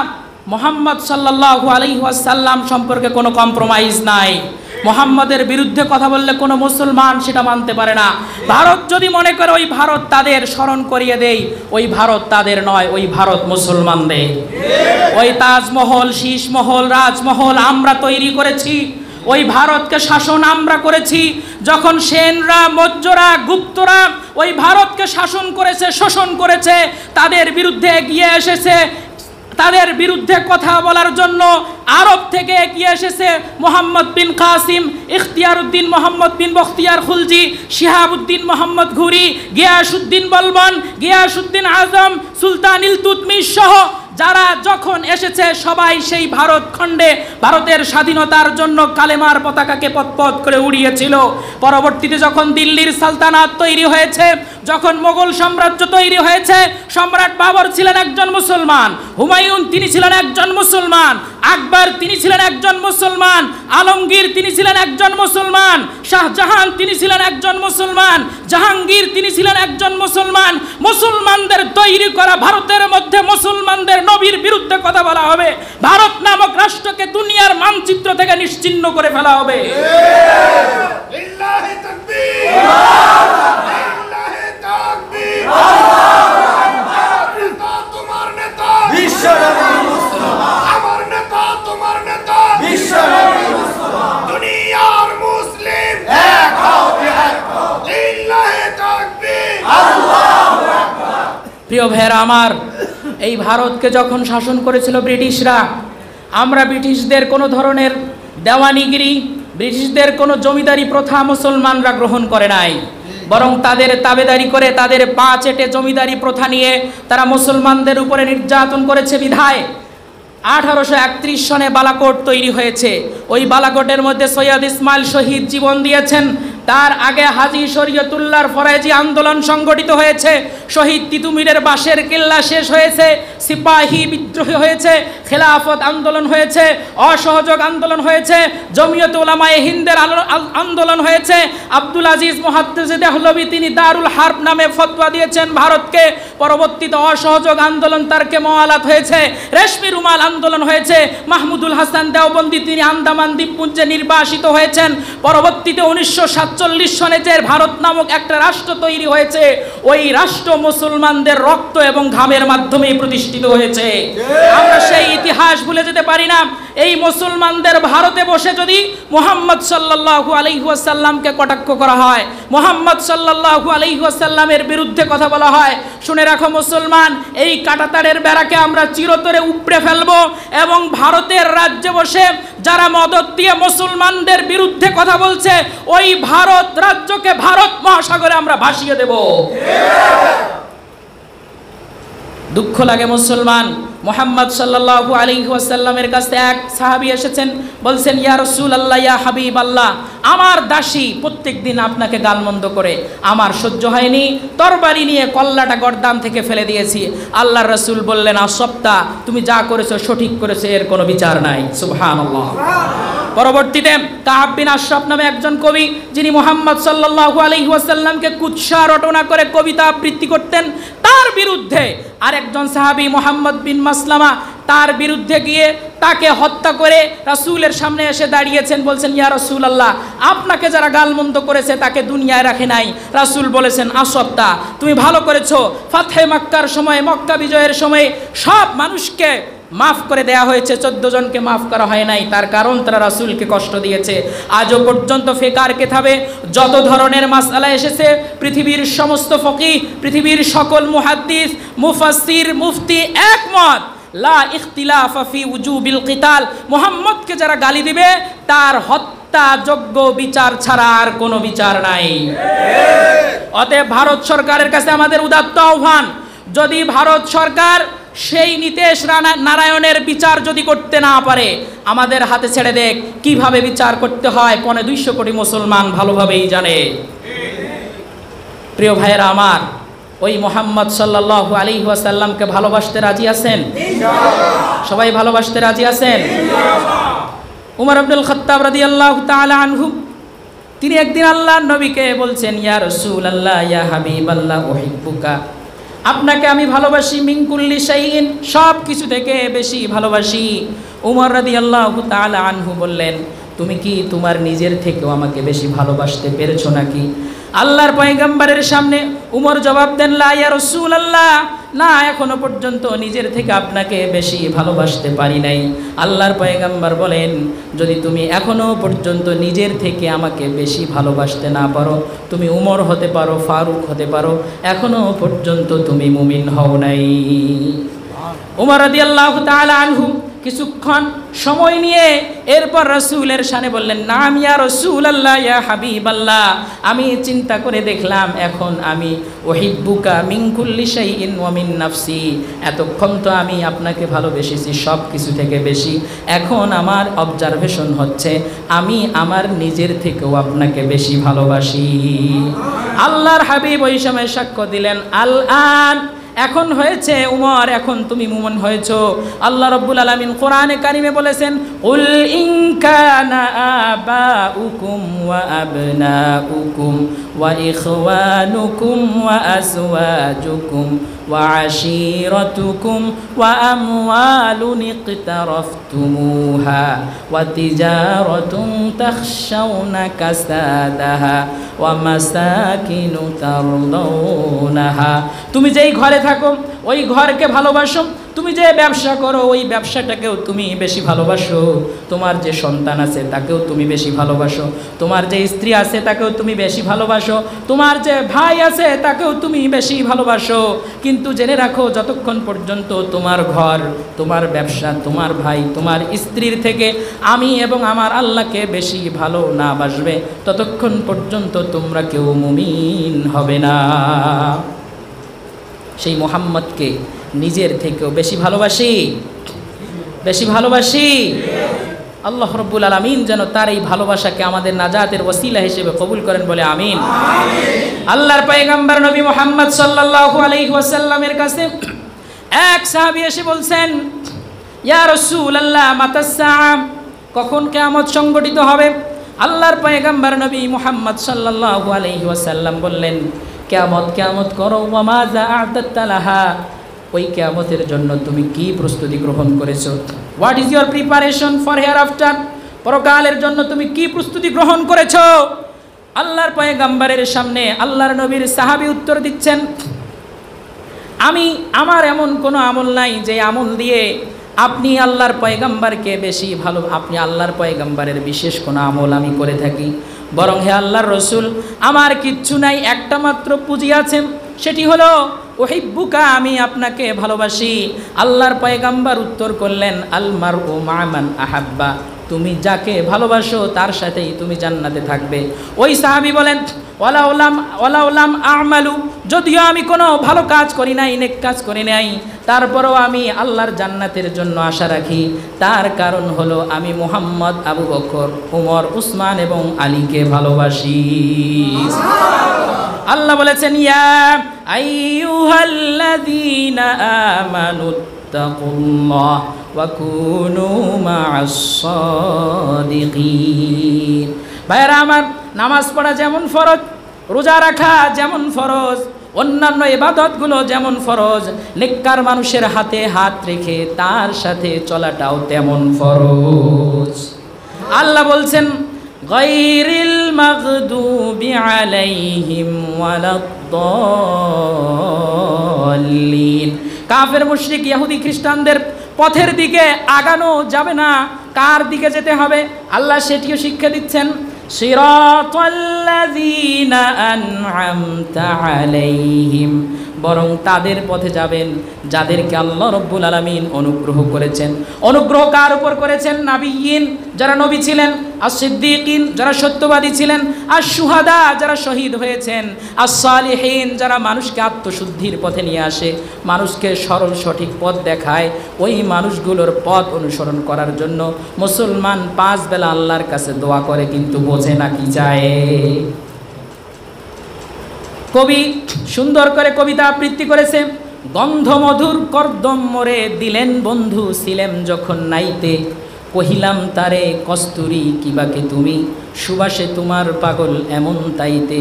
মুহাম্মদ সাল্লাল্লাহু আলাইহি ওয়াসাল্লাম সম্পর্কে কোনো কম্প্রোমাইজ নাই। মুহাম্মাদের বিরুদ্ধে কথা বললে কোনো মুসলমান সেটা মানতে পারে না। ভারত যদি মনে করে ওই ভারত তাদের, স্মরণ করিয়ে দেই, ওই ভারত তাদের নয়, ওই ভারত মুসলমানদের। ওই তাজমহল, শীষমহল, রাজমহল আমরা তৈরি করেছি, ওই ভারতকে শাসন আমরা করেছি। যখন সেনরা, মৌর্যরা, গুপ্তরা ওই ভারতকে শাসন করেছে, শোষণ করেছে, তাদের বিরুদ্ধে এগিয়ে এসেছে, তাদের বিরুদ্ধে কথা বলার জন্য আরব থেকে এগিয়ে এসেছে মোহাম্মদ বিন কাসিম, ইখতিয়ারউদ্দিন মোহাম্মদ বিন বখতিয়ার খুলজি, শিহাবউদ্দিন মোহাম্মদ ঘুরি, গিয়াসউদ্দিন বলবন, গিয়াসউদ্দিন আজম, সুলতান ইলতুৎমিশ সহ যারা যখন এসেছে সবাই সেই ভারত খণ্ডে ভারতের স্বাধীনতার জন্য কালেমার পতাকাকে পথ করে উড়িয়েছিল। পরবর্তীতে যখন দিল্লির সালতানাত তৈরি হয়েছে, যখন মোগল সাম্রাজ্য তৈরি হয়েছে, সম্রাট বাবর ছিলেন একজন মুসলমান, হুমায়ুন তিনি ছিলেন একজন মুসলমান, আকবর তিনি ছিলেন একজন মুসলমান, আলমগীর তিনি ছিলেন একজন মুসলমান, শাহজাহান তিনি ছিলেন একজন মুসলমান, জাহাঙ্গীর তিনি ছিলেন একজন মুসলমান। মুসলমানদের তৈরি করা ভারতের মধ্যে মুসলমানদের নবীর বিরুদ্ধে কথা বলা হবে, ভারত নামক রাষ্ট্রকে দুনিয়ার মানচিত্র থেকে নিশ্চিহ্ন করে ফেলা হবে। লিল্লাহি তাকবীর, লিল্লাহি তাকবীর। নেতা তোমার নেতা, বিশ্বনবী মুস্তাফা। আমার নেতা তোমার নেতা, বিশ্বনবী মুস্তাফা। দুনিয়ার মুসলিম এক হও, এক হও। লিল্লাহি তাকবীর, আল্লাহু আকবার। প্রিয় ভাইরা আমার, এই ভারতকে যখন শাসন করেছিল ব্রিটিশরা, আমরা ব্রিটিশদের কোনো ধরনের দেওয়ানিগিরি, ব্রিটিশদের কোনো জমিদারি প্রথা মুসলমানরা গ্রহণ করে নাই, বরং তাদের তাবেদারি করে, তাদের পা চেটে জমিদারি প্রথা নিয়ে তারা মুসলমানদের উপরে নির্যাতন করেছে। বিধায় 1831 সনে বালাকোট তৈরি হয়েছে। ওই বালাকোটের মধ্যে সৈয়দ ইসমাইল শহীদ জীবন দিয়েছেন। তার আগে হাজী শরীয়তুল্লাহর ফরাজি আন্দোলন সংগঠিত হয়েছে, শহীদ তিতুমিরের বাঁশের কেল্লা শেষ হয়েছে, সিপাহী বিদ্রোহ হয়েছে, খেলাফত আন্দোলন হয়েছে, অসহযোগ আন্দোলন হয়েছে, জমিয়ত উলামায়ে হিন্দের আন্দোলন হয়েছে। আব্দুল আজিজ মুহাদ্দিস দেহলভী তিনি দারুল হার্ব নামে ফতোয়া দিয়েছেন ভারতকে। পরবর্তীতে অসহযোগ আন্দোলন তারকে মওয়ালাত হয়েছে, রেশমি রুমাল আন্দোলন হয়েছে। মাহমুদুল হাসান দেওবন্দি তিনি আন্দামান দ্বীপপুঞ্জে নির্বাসিত হয়েছেন। পরবর্তীতে 1947 সনে যে ভারত নামক একটা রাষ্ট্র তৈরি হয়েছে, ওই রাষ্ট্র মুসলমানদের রক্ত এবং ঘামের মাধ্যমে প্রতিষ্ঠিত হয়েছে। আমরা সেই ইতিহাস ভুলে যেতে পারি না। এই মুসলমানদের ভারতে বসে যদি মুহাম্মদ সাল্লাল্লাহু আলাইহি ওয়াসাল্লামকে কটাক্ষ করা হয়, মুহাম্মদ সাল্লাল্লাহু আলাইহি ওয়াসাল্লামের বিরুদ্ধে কথা বলা হয়, শুনে রাখো মুসলমান, এই কাঁটাতারের বেড়াকে আমরা চিরতরে উপড়ে ফেলবো এবং ভারতের রাজ্যে বসে যারা মদদ দিয়ে মুসলমানদের বিরুদ্ধে কথা বলছে, ওই ভারত রাজ্যকে ভারত মহাসাগরে আমরা ভাসিয়ে দেব। দুঃখ লাগে মুসলমান, মুহাম্মদ সাল্লাল্লাহু আলাইহি ওয়াসাল্লামের কাছে এক সাহাবী এসেছেন, বলছেন ইয়া রাসূলুল্লাহ, ইয়া হাবিবাল্লাহ, আমার দাসী প্রত্যেকদিন আপনাকে গালমন্দ করে আমার সহ্য হয়নি, তরবারি নিয়ে কল্লাটা গর্দান থেকে ফেলে দিয়েছি। আল্লাহর রাসূল বললেন, আসবতা, তুমি যা করেছো সঠিক করেছো, এর কোনো বিচার নাই। সুবহানাল্লাহ। পরবর্তীতে কাব বিন আশরাফ নামে একজন কবি, যিনি মুহাম্মদ সাল্লাল্লাহু আলাইহি ওয়াসাল্লামকে কুৎসা রটনা করে কবিতা আবৃত্তি করতেন, তার বিরুদ্ধে আরেকজন সাহাবী মুহাম্মদ বিন মাসলামা তার বিরুদ্ধে গিয়ে তাকে হত্যা করে রাসূলের সামনে এসে দাঁড়িয়েছেন, বলছেন ইয়া রাসূলুল্লাহ, আপনাকে যারা গালমন্দ করেছে তাকে দুনিয়ায় রাখে নাই। রাসূল বলেছেন, আসবতা, তুমি ভালো করেছো। ফাতহে মক্কার সময়, মক্কা বিজয়ের সময় সব মানুষকে মাফ করে দেয়া হয়েছে, 14 জনকে মাফ করা হয় নাই। তার কারণ তারা রাসূলকে কষ্ট দিয়েছে। আজও পর্যন্ত ফিকার কিতাবে যত ধরনের মাসআলা এসেছে, পৃথিবীর সমস্ত ফকিহ, পৃথিবীর সকল মুহাদ্দিস, মুফাসসির, মুফতি একমত, লা ইখতিলাফা ফি উজুবিল কিতাল, মুহাম্মদকে যারা গালি দিবে তার হত্যাযোগ্য বিচার ছাড়া আর কোনো বিচার নাই। অতএব ভারত সরকারের কাছে আমাদের উদাত্ত আহ্বান, যদি ভারত সরকার সেই নীতেশ নারায়ণের বিচার যদি করতে না পারে, আমাদের হাতে ছেড়ে দেখ কিভাবে বিচার করতে হয়, 250 কোটি মুসলমান ভালোভাবেই জানে। প্রিয় ভাইয়েরা আমার, ওই মুহাম্মদ সাল্লাল্লাহু আলাইহি ওয়াসাল্লামকে ভালোবাসতে রাজি আছেন? সবাই ভালোবাসতে রাজি আছেন? উমর ইবনুল খাত্তাব রাদিয়াল্লাহু তাআলা আনহু তিনি একদিন আল্লাহর নবীকে বলছেন, ইয়া রাসূলুল্লাহ, ইয়া হাবিবাল্লাহ, উহিব্বুকা, আপনাকে আমি ভালোবাসি, মিন কুল্লি শাইইন, সব কিছু থেকে বেশি ভালোবাসি। উমর রাদিয়াল্লাহু তাআলা আনহু বললেন, তুমি কি তোমার নিজের থেকেও আমাকে বেশি ভালোবাসতে পেরেছো নাকি? আল্লাহর পয়গম্বরের সামনে উমর জবাব দেন, লা ইয়া রাসূলুল্লাহ, না, এখনো পর্যন্ত নিজের থেকে আপনাকে বেশি ভালোবাসতে পারি নাই। আল্লাহর পয়গম্বর বলেন, যদি তুমি এখনো পর্যন্ত নিজের থেকে আমাকে বেশি ভালোবাসতে না পারো, তুমি উমর হতে পারো, ফারুক হতে পারো, এখনো পর্যন্ত তুমি মুমিন হও নাই। উমর রাদিয়াল্লাহু তাআলা আনহু কিছুক্ষণ সময় নিয়ে এরপর রাসূলের শানে বললেন, নাম ইয়া রাসূলুল্লাহ, ইয়া হাবিবাল্লাহ, আমি চিন্তা করে দেখলাম এখন আমি উহিব্বুকা মিন কুল্লি শাইইন ওয়া মিন নাফসি, এতক্ষণ তো আমি আপনাকে ভালোবেসেছি সব কিছু থেকে বেশি, এখন আমার অবজারভেশন হচ্ছে আমি আমার নিজের থেকেও আপনাকে বেশি ভালোবাসি। আল্লাহর হাবিব ওই সময় সাক্ষ্য দিলেন, আল-আন, এখন হয়েছে উমর, এখন তুমি মুমিন হয়েছো। আল্লাহ রাব্বুল আলামিন কোরআনে কারিমে বলেছেন, কুল ইন কানা আবাউকুম ওয়া আবনাউকুম ওয়া ইখওয়ানুকুম ওয়া আজওয়াজুকুম ওয়া আশীরাতুকুম ওয়া আমওয়ালুন ইকতারাফতুমুহা ওয়া তিজারাতুন তাখশাউনা কাসাদাহা ওয়া মাসাকিনু তারদাউনাহা, তুমি যেই ঘরে থাকো ওই ঘরকে ভালোবাসো, তুমি যে ব্যবসা করো ওই ব্যবসাটাকেও তুমি বেশি ভালোবাসো, তোমার যে সন্তান আছে তাকেও তুমি বেশি ভালোবাসো, তোমার যে স্ত্রী আছে তাকেও তুমি বেশি ভালোবাসো, তোমার যে ভাই আছে তাকেও তুমি বেশি ভালোবাসো। কিন্তু জেনে রাখো, যতক্ষণ পর্যন্ত তোমার ঘর, তোমার ব্যবসা, তোমার ভাই, তোমার স্ত্রীর থেকে আমি এবং আমার আল্লাহকে বেশি ভালো না বাসবে, ততক্ষণ পর্যন্ত তোমরা কেউ মুমিন হবে না। সেই মুহাম্মদকে নিজের থেকেও বেশি ভালোবাসি, বেশি ভালোবাসি। আল্লাহ রাব্বুল আলামিন যেন তার এই ভালোবাসাকে আমাদের নাজাতের ওসিলা হিসেবে কবুল করেন, বলে আমিন। আল্লাহর পয়গম্বর নবী মুহাম্মদ সাল্লাল্লাহু আলাইহি ওয়াসাল্লামের কাছে এক সাহাবী এসে বলছেন, ইয়া রাসূলুল্লাহ, মাতাস সাআ, কখন কিয়ামত সংগঠিত হবে? আল্লাহর পয়গম্বর নবী মুহাম্মদ সাল্লাল্লাহু আলাইহি ওয়াসাল্লাম বললেন, কিয়ামত কিয়ামত করো, ওয়া মাযা আ'দাতা লাহা, ওই কিয়ামতের জন্য তুমি কি প্রস্তুতি গ্রহণ করেছো? What is your preparation for here after, পরকালের জন্য তুমি কি প্রস্তুতি গ্রহণ করেছো? আল্লাহর পয়গম্বরের সামনে আল্লাহর নবীর সাহাবী উত্তর দিচ্ছেন, আমার এমন কোনো আমল নাই যে আমল দিয়ে আপনি আল্লাহর পয়গম্বরকে বেশি ভালো, আপনি আল্লাহর পয়গম্বরের বিশেষ কোনো আমল আমি করে থাকি, বরং হে আল্লাহর রসুল, আমার কিচ্ছু নাই, একটা মাত্র পুঁজি আছে, সেটি হলো উহিব্বুকা, আমি আপনাকে ভালোবাসি। আল্লাহর পয়গম্বর উত্তর করলেন, আল মারউ মা মান আহাব্বা, তুমি যাকে ভালোবাসো তার সাথেই তুমি জান্নাতে থাকবে। ওই সাহাবী বলেন, ওয়ালাউলাম আমালু, যদিও আমি কোনো ভালো কাজ করি নাই, নেক কাজ করি নাই, তারপরও আমি আল্লাহর জান্নাতের জন্য আশা রাখি। তার কারণ হলো আমি মুহাম্মদ, আবু বকর, উমর, উসমান এবং আলীকে ভালোবাসি। আল্লাহ বলেছেন, ইয়া আইয়ুহাল্লাযীনা আমানুত্তাকুল্লাহ ওয়া কুনু মা'আস সাদিকিন। ভাইরা আমার, নামাজ পড়া যেমন ফরজ, রোজা রাখা যেমন ফরজ, অন্যান্য ইবাদতগুলো যেমন ফরজ, নেককার মানুষের হাতে হাত রেখে তার সাথে চলাটাও তেমন ফরজ। আল্লাহ বলছেন, গায়রিল মাগদুবি আলাইহিম ওয়ালাদ-দাল্লিন, কাফের মুশরিক ইহুদি খ্রিস্টানদের পথের দিকে আগানো যাবে না। কার দিকে যেতে হবে আল্লাহ সেটিও শিক্ষা দিচ্ছেন, সিরাতাল্লাযীনা আন'আমতা আলাইহিম বরং তাদের পথে যাবেন যাদেরকে আল্লাহ রব্বুল আলামিন অনুগ্রহ করেছেন। অনুগ্রহ কার উপর করেছেন? নাবিয়্যিন, যারা নবী ছিলেন, আস-সিদ্দীকিন, যারা সত্যবাদী ছিলেন, আশ-শুহাদা, যারা শহীদ হয়েছেন, আস-সালিহিন, যারা মানুষকে আত্মশুদ্ধির পথে নিয়ে আসে, মানুষকে সরল সঠিক পথ দেখায়। ওই মানুষগুলোর পথ অনুসরণ করার জন্য মুসলমান 5 বেলা আল্লাহর কাছে দোয়া করে, কিন্তু বোঝে না কি চায়। কবি সুন্দর করে কবিতা আবৃত্তি করেছে। গন্ধমধুর কর্দম মোরে দিলেন বন্ধু, ছিলেম যখন নাইতে, কহিলাম তারে কস্তুরী কিবাকে তুমি, সুবাসে তোমার পাগল এমন তাইতে।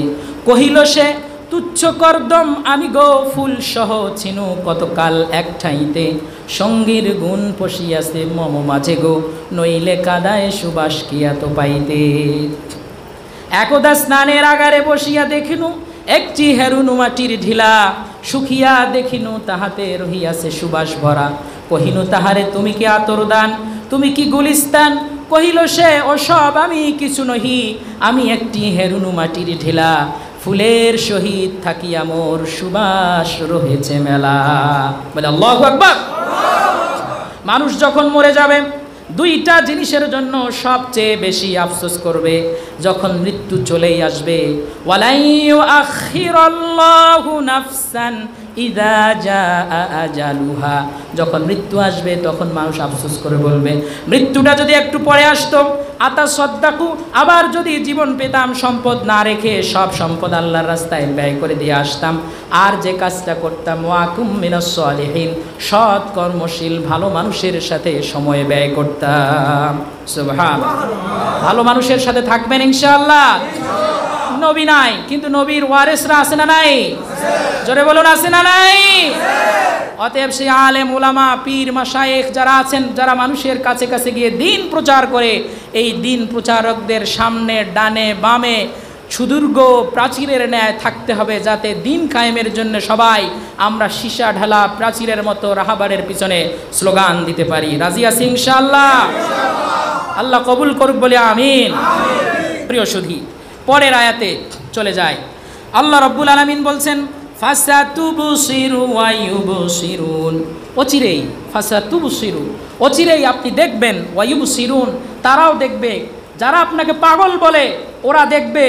কহিল সে তুচ্ছ কর্দম আমি গো, ফুল সহ ছিনু কতকাল এক ঠাইতে, সঙ্গীর গুণ পশিয়াছে মম মাঝে গো, নইলে কাদায় সুবাস কিয়া তো পাইতে। একদা স্নানের আগারে বসিয়া দেখিনু একটি হেরুনু মাটির ঢিলা, সুখিয়া দেখিনু তাহাতে রহিয়াছে সুবাস ভরা, কহিনু তাহারে তুমি কি আতর দান, তুমি কি গুলিস্তান, কহিল সে ওসব আমি কিছু নহি, আমি একটি হেরুনু মাটির ঢিলা, ফুলের সহিত থাকিয়া মোর সুবাস রয়েছে মেলা। বলে আল্লাহু আকবার। মানুষ যখন মরে যাবে দুইটা জিনিসের জন্য সবচেয়ে বেশি আফসোস করবে, যখন মৃত্যু চলেই আসবে। ওয়ালাই ইউআখিরাল্লাহু নাফসান ইযা জাআ আজালুহা, যখন মৃত্যু আসবে তখন মানুষ আফসোস করে বলবে, মৃত্যুটা যদি একটু পরে আসতো, আতা সদ্দাকু, আবার যদি জীবন পেতাম, সম্পদ না রেখে সব সম্পদ আল্লাহর রাস্তায় ব্যয় করে দিয়ে আসতাম, আর যে কাজটা করতাম, ওয়াকুম মিনাস সালিহিন, সৎ কর্মশীল ভালো মানুষের সাথে সময় ব্যয় করতাম। সুবহানাল্লাহ। ভালো মানুষের সাথে থাকবেন ইনশাআল্লাহ। নবী নাই, কিন্তু নবীর ওয়ারিসরা আছে না নাই? জোরে বলুন, আছে না নাই? অতএব সেই আলেম ওলামা পীর মাশায়েখ যারা আছেন, যারা মানুষের কাছে কাছে গিয়ে দিন প্রচার করে, এই দিন প্রচারকদের সামনে ডানে বামে সুদীর্ঘ প্রাচীরের ন্যায় থাকতে হবে, যাতে দিন কায়েমের জন্য সবাই আমরা সীসা ঢালা প্রাচীরের মতো রাহাবারের পিছনে স্লোগান দিতে পারি। রাজি আছি ইনশাআল্লাহ? আল্লাহ কবুল করুক বলে আমিন। প্রিয় সুধী, পরের আয়াতে চলে যায়। আল্লাহ রব্বুল আলামিন বলছেন, ফাসাতুবসিরু ওয়া ইউবসিরুন, অচিরেই, ফাসাতুবসিরু, অচিরেই আপনি দেখবেন, ওয়া ইউবসিরুন, তারাও দেখবে, যারা আপনাকে পাগল বলে ওরা দেখবে,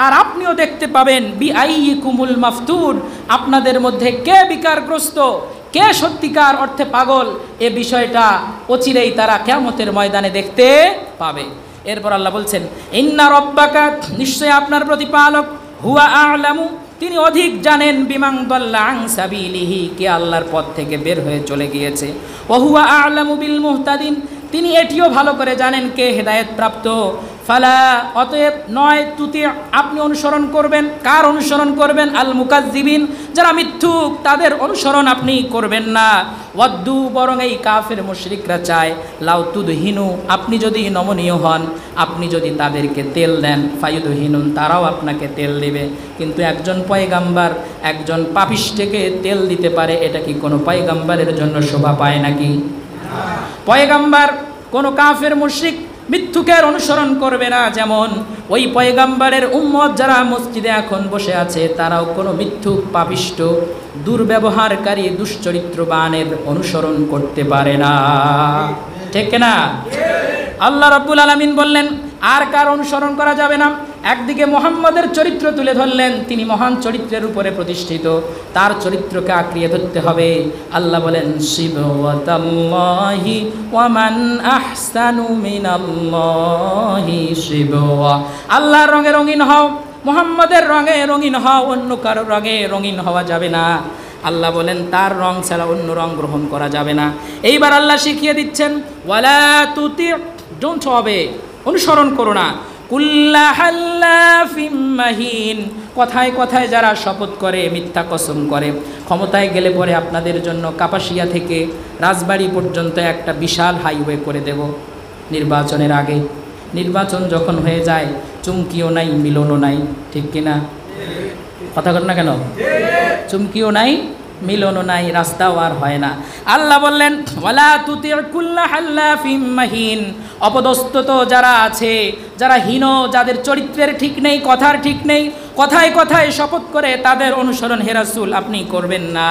আর আপনিও দেখতে পাবেন। বিআইয়িকুমুল মাফতুন, আপনাদের মধ্যে কে বিকারগ্রস্ত, কে সত্যিকার অর্থে পাগল, এ বিষয়টা অচিরেই তারা কিয়ামতের ময়দানে দেখতে পাবে। এরপর আল্লাহ বলছেন, ইন্না রব্বাকা, নিশ্চয় আপনার প্রতিপালক, হুয়া আ'লামু, তিনি অধিক জানেন, বিমান দাল্লা আন সাবিলিহি, কে আল্লাহর পথ থেকে বের হয়ে চলে গিয়েছে, ওয়া হুয়া আ'লামু বিল মুহতাদিন, তিনি এটিও ভালো করে জানেন কে হেদায়েত প্রাপ্ত। ফালা, অতএব নয় তুতি, আপনি অনুসরণ করবেন, কার অনুসরণ করবেন? আল মুকাজ্জিবিন, যারা মিথ্যুক, তাদের অনুসরণ আপনি করবেন না। ওয়াদ্দু, বরং এই কাফের মুশরিকরা চায়, লাউ তুদহিনু, আপনি যদি নমনীয় হন, আপনি যদি তাদেরকে তেল দেন, ফায়ুদহিনুন, তারাও আপনাকে তেল দেবে। কিন্তু একজন পয়গাম্বার একজন পাপিষ্ঠকে তেল দিতে পারে, এটা কি কোনো পয়গাম্বারের জন্য শোভা পায় নাকি? পয়গাম্বার কোনো কাফের মুশরিক মিথ্যুকের অনুসরণ করবে না, যেমন ওই পয়গাম্বারের উম্মত যারা মসজিদে এখন বসে আছে, তারাও কোনো মিথ্যুক পাপিষ্ঠ দুর্ব্যবহারকারী দুশ্চরিত্রবানের অনুসরণ করতে পারে না। ঠিক না? আল্লাহ রাব্বুল আলামিন বললেন, আর কার অনুসরণ করা যাবে না? একদিকে মুহাম্মদের চরিত্র তুলে ধরলেন, তিনি মহান চরিত্রের উপরে প্রতিষ্ঠিত, তার চরিত্রকে আঁকড়িয়ে ধরতে হবে। আল্লাহ বলেন, সিবওয়াতাল্লাহি ওয়া মান আহসানু মিনাল্লাহি সিবওয়া, আল্লাহর রঙে রঙিন হও, মুহাম্মদের রঙে রঙিন হও, অন্য কারো রঙে রঙিন হওয়া যাবে না। আল্লাহ বলেন, তার রং ছাড়া অন্য রং গ্রহণ করা যাবে না। এইবার আল্লাহ শিখিয়ে দিচ্ছেন, ওয়ালা তুতি, ডোন্ট হবে, অনুসরণ করো না, কুল্লা হাল্লাফিম মাহিন, কথায় কথায় যারা শপথ করে, মিথ্যা কসম করে, ক্ষমতায় গেলে পরে আপনাদের জন্য কাপাসিয়া থেকে রাজবাড়ি পর্যন্ত একটা বিশাল হাইওয়ে করে দেব নির্বাচনের আগে। নির্বাচন যখন হয়ে যায়, চুমকিও নাই, মিলনও নাই, ঠিক কিনা? কথা বল না কেন? চুমকিও নাই, মিলনও নাই, রাস্তাও আর হয় না। আল্লাহ বললেন ওয়ালা তুতি' কুল্লা হাল্লাফিম মাহিন, অপদস্থ তো যারা আছে, যারা হীন, যাদের চরিত্রের ঠিক নেই, কথার ঠিক নেই, কথায় কথায় শপথ করে, তাদের অনুসরণ হে রাসূল আপনি করবেন না।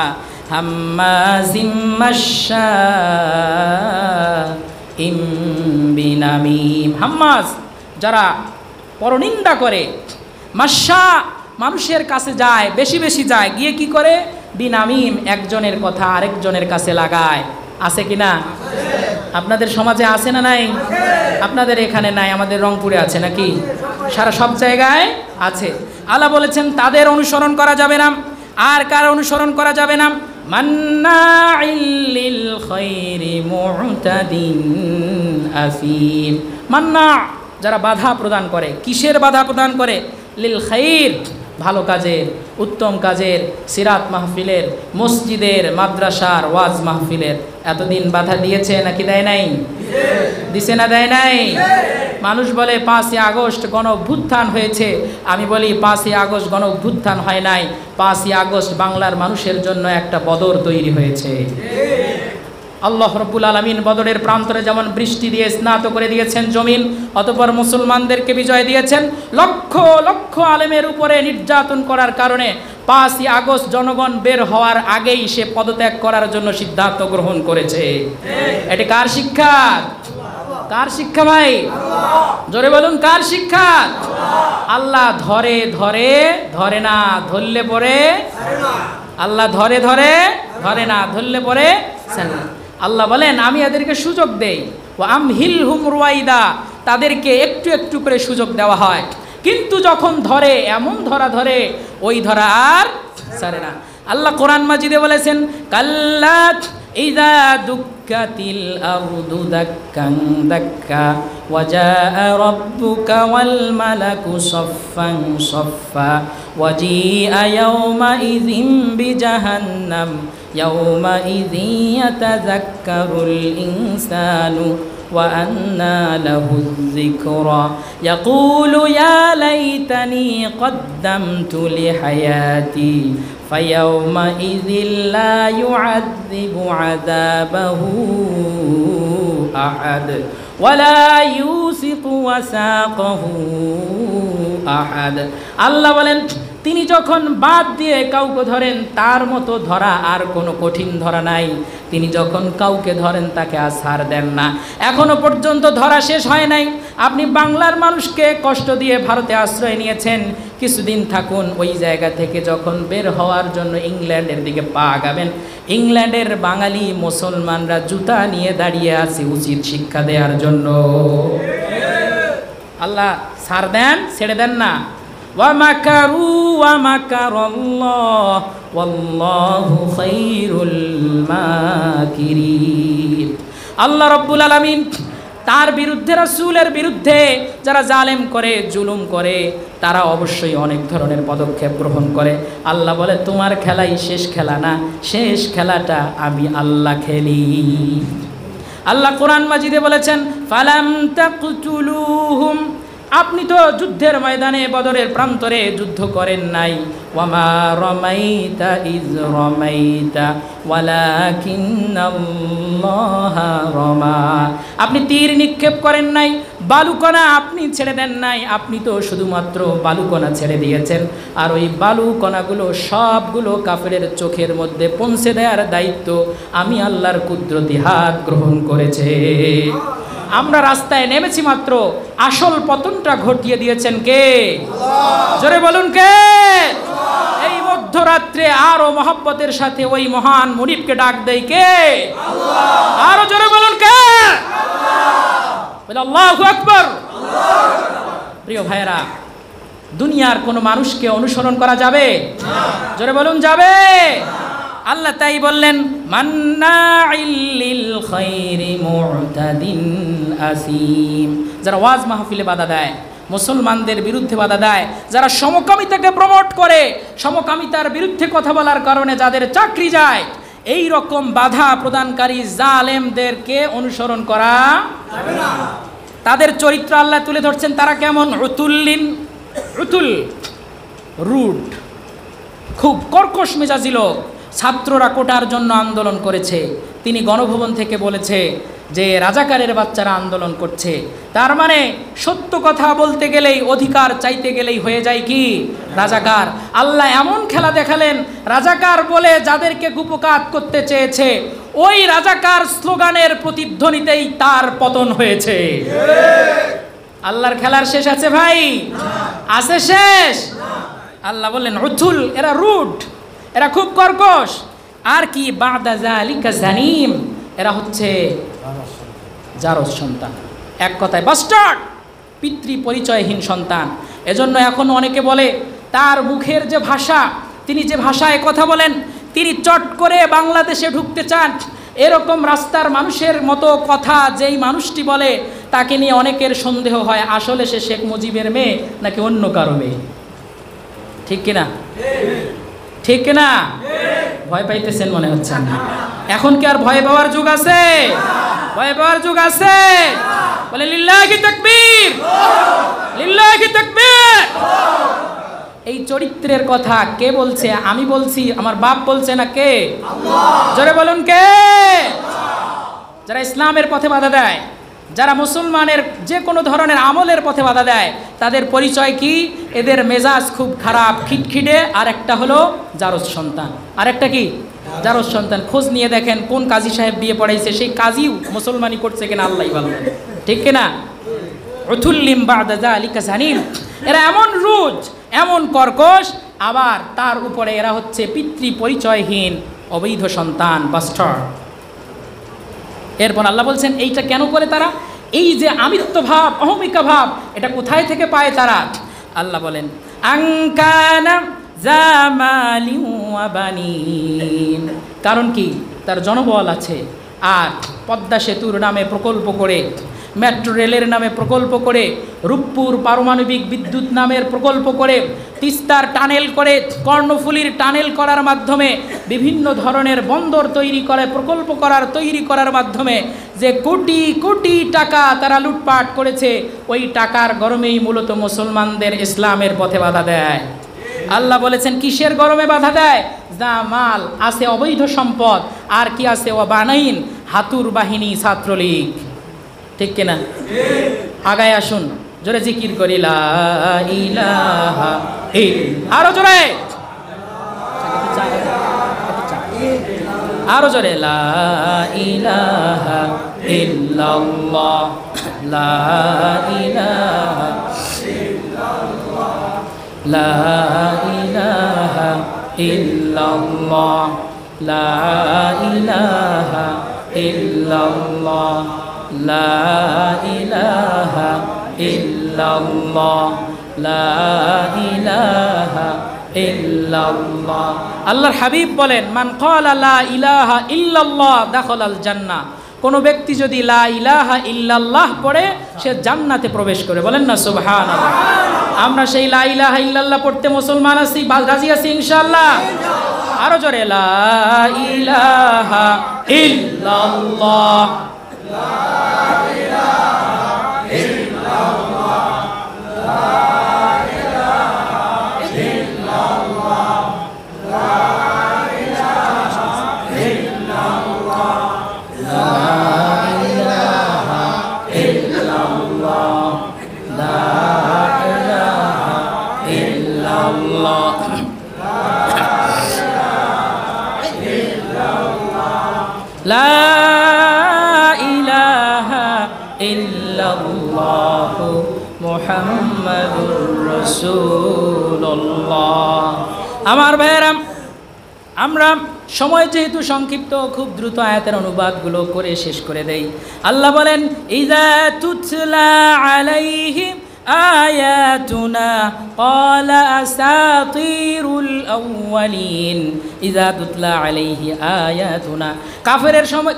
হাম্মাজিম মাশশাইম বিনামিম, হাম্মাজ যারা পরনিন্দা করে, মাশশা মানুষের কাছে যায়, বেশি বেশি যায়, গিয়ে কি করে, বিনামিম একজনের কথা আরেকজনের কাছে লাগায়। আছে কি না? আপনাদের সমাজে আছে না নাই? আপনাদের এখানে নাই, আমাদের রংপুরে আছে নাকি? সারা সব জায়গায় আছে। আল্লাহ বলেছেন তাদের অনুসরণ করা যাবে না। আর কার অনুসরণ করা যাবে না? মান্নাইল লিল খায়রি মু'তাদিন আসিম, মান্না যারা বাধা প্রদান করে। কিসের বাধা প্রদান করে? লিল খাইর, ভালো কাজের, উত্তম কাজের, সিরাত মাহফিলের, মসজিদের, মাদ্রাসার, ওয়াজ মাহফিলের। এতদিন বাধা দিয়েছে নাকি দেয় নাই? দিছে না দেয় নাই? মানুষ বলে 5ই আগস্ট গণ অভ্যুত্থান হয়েছে। আমি বলি 5ই আগস্ট গণ অভ্যুত্থান হয় নাই, 5ই আগস্ট বাংলার মানুষের জন্য একটা বদর তৈরি হয়েছে। আল্লাহ রাব্বুল আলামিন বদরের প্রান্তরে যেমন বৃষ্টি দিয়ে স্নাত করে দিয়েছেন জমিন, অতঃপর মুসলমানদেরকে বিজয় দিয়েছেন। লক্ষ লক্ষ আলেমের উপরে নির্যাতন করার কারণে 5ই আগস্ট জনগণ বের হওয়ার আগেই সে পদত্যাগ করার জন্য সিদ্ধান্ত গ্রহণ করেছে। এটি কার শিক্ষা? কার শিক্ষা ভাই? জোরে বলুন, কার শিক্ষা? আল্লাহ ধরে ধরে ধরে না, ধরলে পরে আল্লাহ ধরে ধরে ধরে না, ধরলে পরে আল্লাহ বলেন আমি এদেরকে সুযোগ দেই, ও আমহিলহুম রুয়াইদা, তাদেরকে একটু একটু করে সুযোগ দেওয়া হয়, কিন্তু যখন ধরে এমন ধরা ধরে, ওই ধরা আর ছাড়ে না। আল্লাহ কোরআন মাজিদে বলেছেন কাল্লাত ইযা দুক্কাতিল আরদু দাক্কান দাক্কা ওয়া জাআ রাব্বুকা ওয়াল মালাকু সাফফান সাফফা ওয়া জিআ ইয়াওমা ইযিন বিজাহান্নাম ইয়াওমা ইযি ইয়াতাযাক্কারুল ইনসানু ওয়া আন্না লাহুয যিকরা ইয়াকুলু ইয়া লাইতানি কদ্দামতু লিহায়াতি فَيَوْمَئِذٍ لَّا يُعَذِّبُ عَذَابَهُ أَحَدٌ وَلَا يُوثِقُ وَثَاقَهُ أَحَدٌ। আল্লাহ বলেন তিনি যখন বাদ দিয়ে কাউকে ধরেন তার মতো ধরা আর কোনো কঠিন ধরা নাই। তিনি যখন কাউকে ধরেন তাকে আর ছাড় দেন না। এখনো পর্যন্ত ধরা শেষ হয় নাই। আপনি বাংলার মানুষকে কষ্ট দিয়ে ভারতে আশ্রয় নিয়েছেন, কিছুদিন থাকুন, ওই জায়গা থেকে যখন বের হওয়ার জন্য ইংল্যান্ডের দিকে পা আগাবেন, ইংল্যান্ডের বাঙালি মুসলমানরা জুতা নিয়ে দাঁড়িয়ে আছে উচিত শিক্ষা দেওয়ার জন্য। আল্লাহ ছাড় দেন, ছেড়ে দেন না। ওয়া মাকারু ওয়া মাকারাল্লাহ ওয়াল্লাহু খায়রুল মাকিরিন। আল্লাহ রাব্বুল আলামিন তার বিরুদ্ধে, রাসূলের বিরুদ্ধে যারা জালেম করে, জুলুম করে, তারা অবশ্যই অনেক ধরনের পদক্ষেপ গ্রহণ করে। আল্লাহ বলে তোমার খেলাই শেষ খেলা না, শেষ খেলাটা আমি আল্লাহ খেলি। আল্লাহ কোরআন মাজিদে বলেছেন ফালাম তাকতুলুহুম, আপনি তো যুদ্ধের ময়দানে বদরের প্রান্তরে যুদ্ধ করেন নাই। ওয়ামা রামাইতা ইয রামাইতা ওয়ালাকিন্নাল্লাহা রামা, আপনি তীর নিক্ষেপ করেন নাই, বালুকণা আপনি ছেড়ে দেন নাই, আপনি তো শুধুমাত্র বালুকণা ছেড়ে দিয়েছেন। আর ওই বালুকণাগুলো সবগুলো কাফেরের চোখের মধ্যে পৌঁছে দেওয়ার দায়িত্ব আমি আল্লাহর কুদরতি হাত গ্রহণ করেছে। আমরা রাস্তায় নেমেছি মাত্র, আসল পতনটা ঘটিয়ে দিয়েছেন কে? জোরে বলুন কে? এই মধ্যরাত্রে আরো মহব্বতের সাথে ওই মহান মুনিবকে ডাক দেয় কে? আরো জোরে বলুন কে? আল্লাহু আকবার। প্রিয় ভাইয়েরা, দুনিয়ার কোনো মানুষকে অনুসরণ করা যাবে? জোরে বলুন যাবে? আল্লাহ তাই বললেন মান্নাইল লিল খায়রি মু'তাদিন আসিম, যারা ওয়াজ মাহফিলে বাধা দেয়, মুসলমানদের বিরুদ্ধে বাধা দেয়, যারা সমকামিতাকে প্রমোট করে, সমকামিতার বিরুদ্ধে কথা বলার কারণে যাদের চাকরি যায়, এই রকম বাধা প্রদানকারী জালেমদেরকে অনুসরণ করা যাবে না। তাদের চরিত্র আল্লাহ তুলে ধরছেন, তারা কেমন? উতুল, রুড, খুব কর্কশ মেজাজি লোক, ছাত্ররা কোটার জন্য আন্দোলন করেছে, তিনি গণভবন থেকে বলেছে যে রাজাকারের বাচ্চারা আন্দোলন করছে। তার মানে সত্য কথা বলতে গেলেই, অধিকার চাইতে গেলেই হয়ে যায় কি রাজাকার। আল্লাহ এমন খেলা দেখালেন, রাজাকার বলে যাদেরকে কুপকাত করতে চেয়েছে ওই রাজাকার স্লোগানের প্রতিধ্বনিতেই তার পতন হয়েছে। আল্লাহর খেলার শেষ আছে ভাই? আছে শেষ? আল্লাহ বললেন উথুল, এরা রুড, এরা খুব কর্কশ। আর কি বাদা যালিকা জানিম, এরা হচ্ছে জারজ সন্তান, এক কথায় বাস্টার্ড, পিতৃ পরিচয়হীন সন্তান। এজন্য এখন অনেকে বলে তার মুখের যে ভাষা, তিনি যে ভাষায় কথা বলেন, তিনি চট করে বাংলাদেশে ঢুকতে চান, এরকম রাস্তার মানুষের মতো কথা যেই মানুষটি বলে তাকে নিয়ে অনেকের সন্দেহ হয় আসলে সে শেখ মুজিবের মেয়ে নাকি অন্য কারো মেয়ে। ঠিক কিনা? ঠিক কিনা? ভয় পাইতেছেন মনে হচ্ছে। এখন কি আর ভয় পাওয়ার যুগ আছে? ভয় পাওয়ার যুগ আছে? বলে লিল্লাহি তাকবীর, লিল্লাহি তাকবীর। এই চরিত্রের কথা কে বলছে? আমি বলছি, আমার বাপ বলছে না কে? আল্লাহ। জোরে বলুন কে? যারা ইসলামের পথে বাধা দেয়, যারা মুসলমানের যে কোনো ধরনের আমলের পথে বাধা দেয়, তাদের পরিচয় কি? এদের মেজাজ খুব খারাপ, খিটখিটে, আর একটা হলো জারজ সন্তান। আর একটা কি? জারজ সন্তান। খোঁজ নিয়ে দেখেন কোন কাজী সাহেব বিয়ে পড়াইছে, সেই কাজীও মুসলমানি করছে কিনা আল্লাহই ভালো। ঠিক কিনা? উথুল্লিম বাদা যালিকা জানিম। এরা এমন রুজ, এমন কর্কশ, আবার তার উপরে এরা হচ্ছে পিতৃ পরিচয়হীন অবৈধ সন্তান, বাস্টার্ড। এরপর আল্লাহ বলছেন এইটা কেন করে তারা? এই যে আমিত্ব ভাব, অহমিকা ভাব, এটা কোথায় থেকে পায় তারা? আল্লাহ বলেন আনকানা জামালি ওয়া বানিন। কারণ কি? তার জনবল আছে, আর পদ্মা সেতুর নামে প্রকল্প করে, মেট্রো রেলের নামে প্রকল্প করে, রূপপুর পারমাণবিক বিদ্যুৎ নামের প্রকল্প করে, তিস্তার টানেল করে, কর্ণফুলীর টানেল করার মাধ্যমে, বিভিন্ন ধরনের বন্দর তৈরি করে, প্রকল্প তৈরি করার মাধ্যমে যে কোটি কোটি টাকা তারা লুটপাট করেছে, ওই টাকার গরমেই মূলত মুসলমানদের ইসলামের পথে বাধা দেয়। আল্লাহ বলেছেন কিসের গরমে বাধা দেয়? যা মাল আছে অবৈধ সম্পদ, আর কি আছে? ও বানাইন, হাতুর বাহিনী, ছাত্রলীগ। ঠিক কিনা? আগায় আসুন, জোরে জিকির করি লা ইলাহা ইল্লাল্লাহ। আরো জোরে, আরো জোরে লা ইলাহা ইল্লাল্লাহ, লা ইলাহা ইল্লাল্লাহ, লা ইলাহা ইল্লাল্লাহ, লা ইলাহা ইল্লাল্লাহ, লা ইলাহা ইল্লাল্লাহ, লা ইলাহা ইল্লাল্লাহ। আল্লাহর হাবিব বলেন মান ক্বালা লা ইলাহা ইল্লাল্লাহ দাখালাল জান্নাহ। কোন ব্যক্তি যদি লা ইলাহা ইল্লাল্লাহ পড়ে সে জান্নাতে প্রবেশ করে। বলেন না সুবহানাল্লাহ। আমরা সেই লা ইলাহা ইল্লাল্লাহ পড়তে মুসলমান আছি, রাজি আছি ইনশাআল্লাহ? আরো জোরে লা ইলাহা ইল্লাল্লাহ, লা ইলাহা ইল্লাল্লাহ মুহাম্মাদুর রাসূলুল্লাহ। আমার ভাইয়েরা, আমরা সময় যেহেতু সংক্ষিপ্ত, খুব দ্রুত আয়াতের অনুবাদগুলো করে শেষ করে দেই। আল্লাহ বলেন ইযা তুতলা আলাইহিম আয়াতুনা ক্বালা আসাতিরুল আউয়ালিন। ইযা তুতলা আলাইহি আয়াতুনা,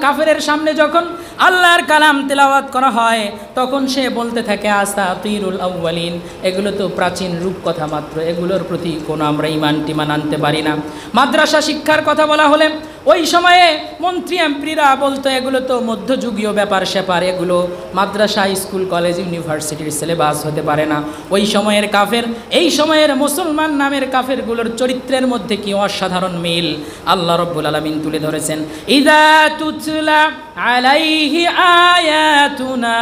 কাফেরের সামনে যখন আল্লাহর কালাম তেলাওয়াত করা হয় তখন সে বলতে থাকে আসাতিরুল আউয়ালিন, এগুলো তো প্রাচীন রূপকথা মাত্র, এগুলোর প্রতি কোনো আমরা ইমান টিমান আনতে পারি না। মাদ্রাসা শিক্ষার কথা বলা হলে ওই সময়ে মন্ত্রী এমপিরা বলতো এগুলো তো মধ্যযুগীয় ব্যাপার স্যাপার, এগুলো মাদ্রাসা, স্কুল, কলেজ, ইউনিভার্সিটির সিলেবাস হতে পারে না। ওই সময়ের কাফের এই সময়ের মুসলমান নামের কাফেরগুলোর চরিত্রের মধ্যে কি অসাধারণ মিল আল্লাহ রাব্বুল আলামিন তুলে ধরেছেন। ইযা তুতলা আলাইহি আয়াতুনা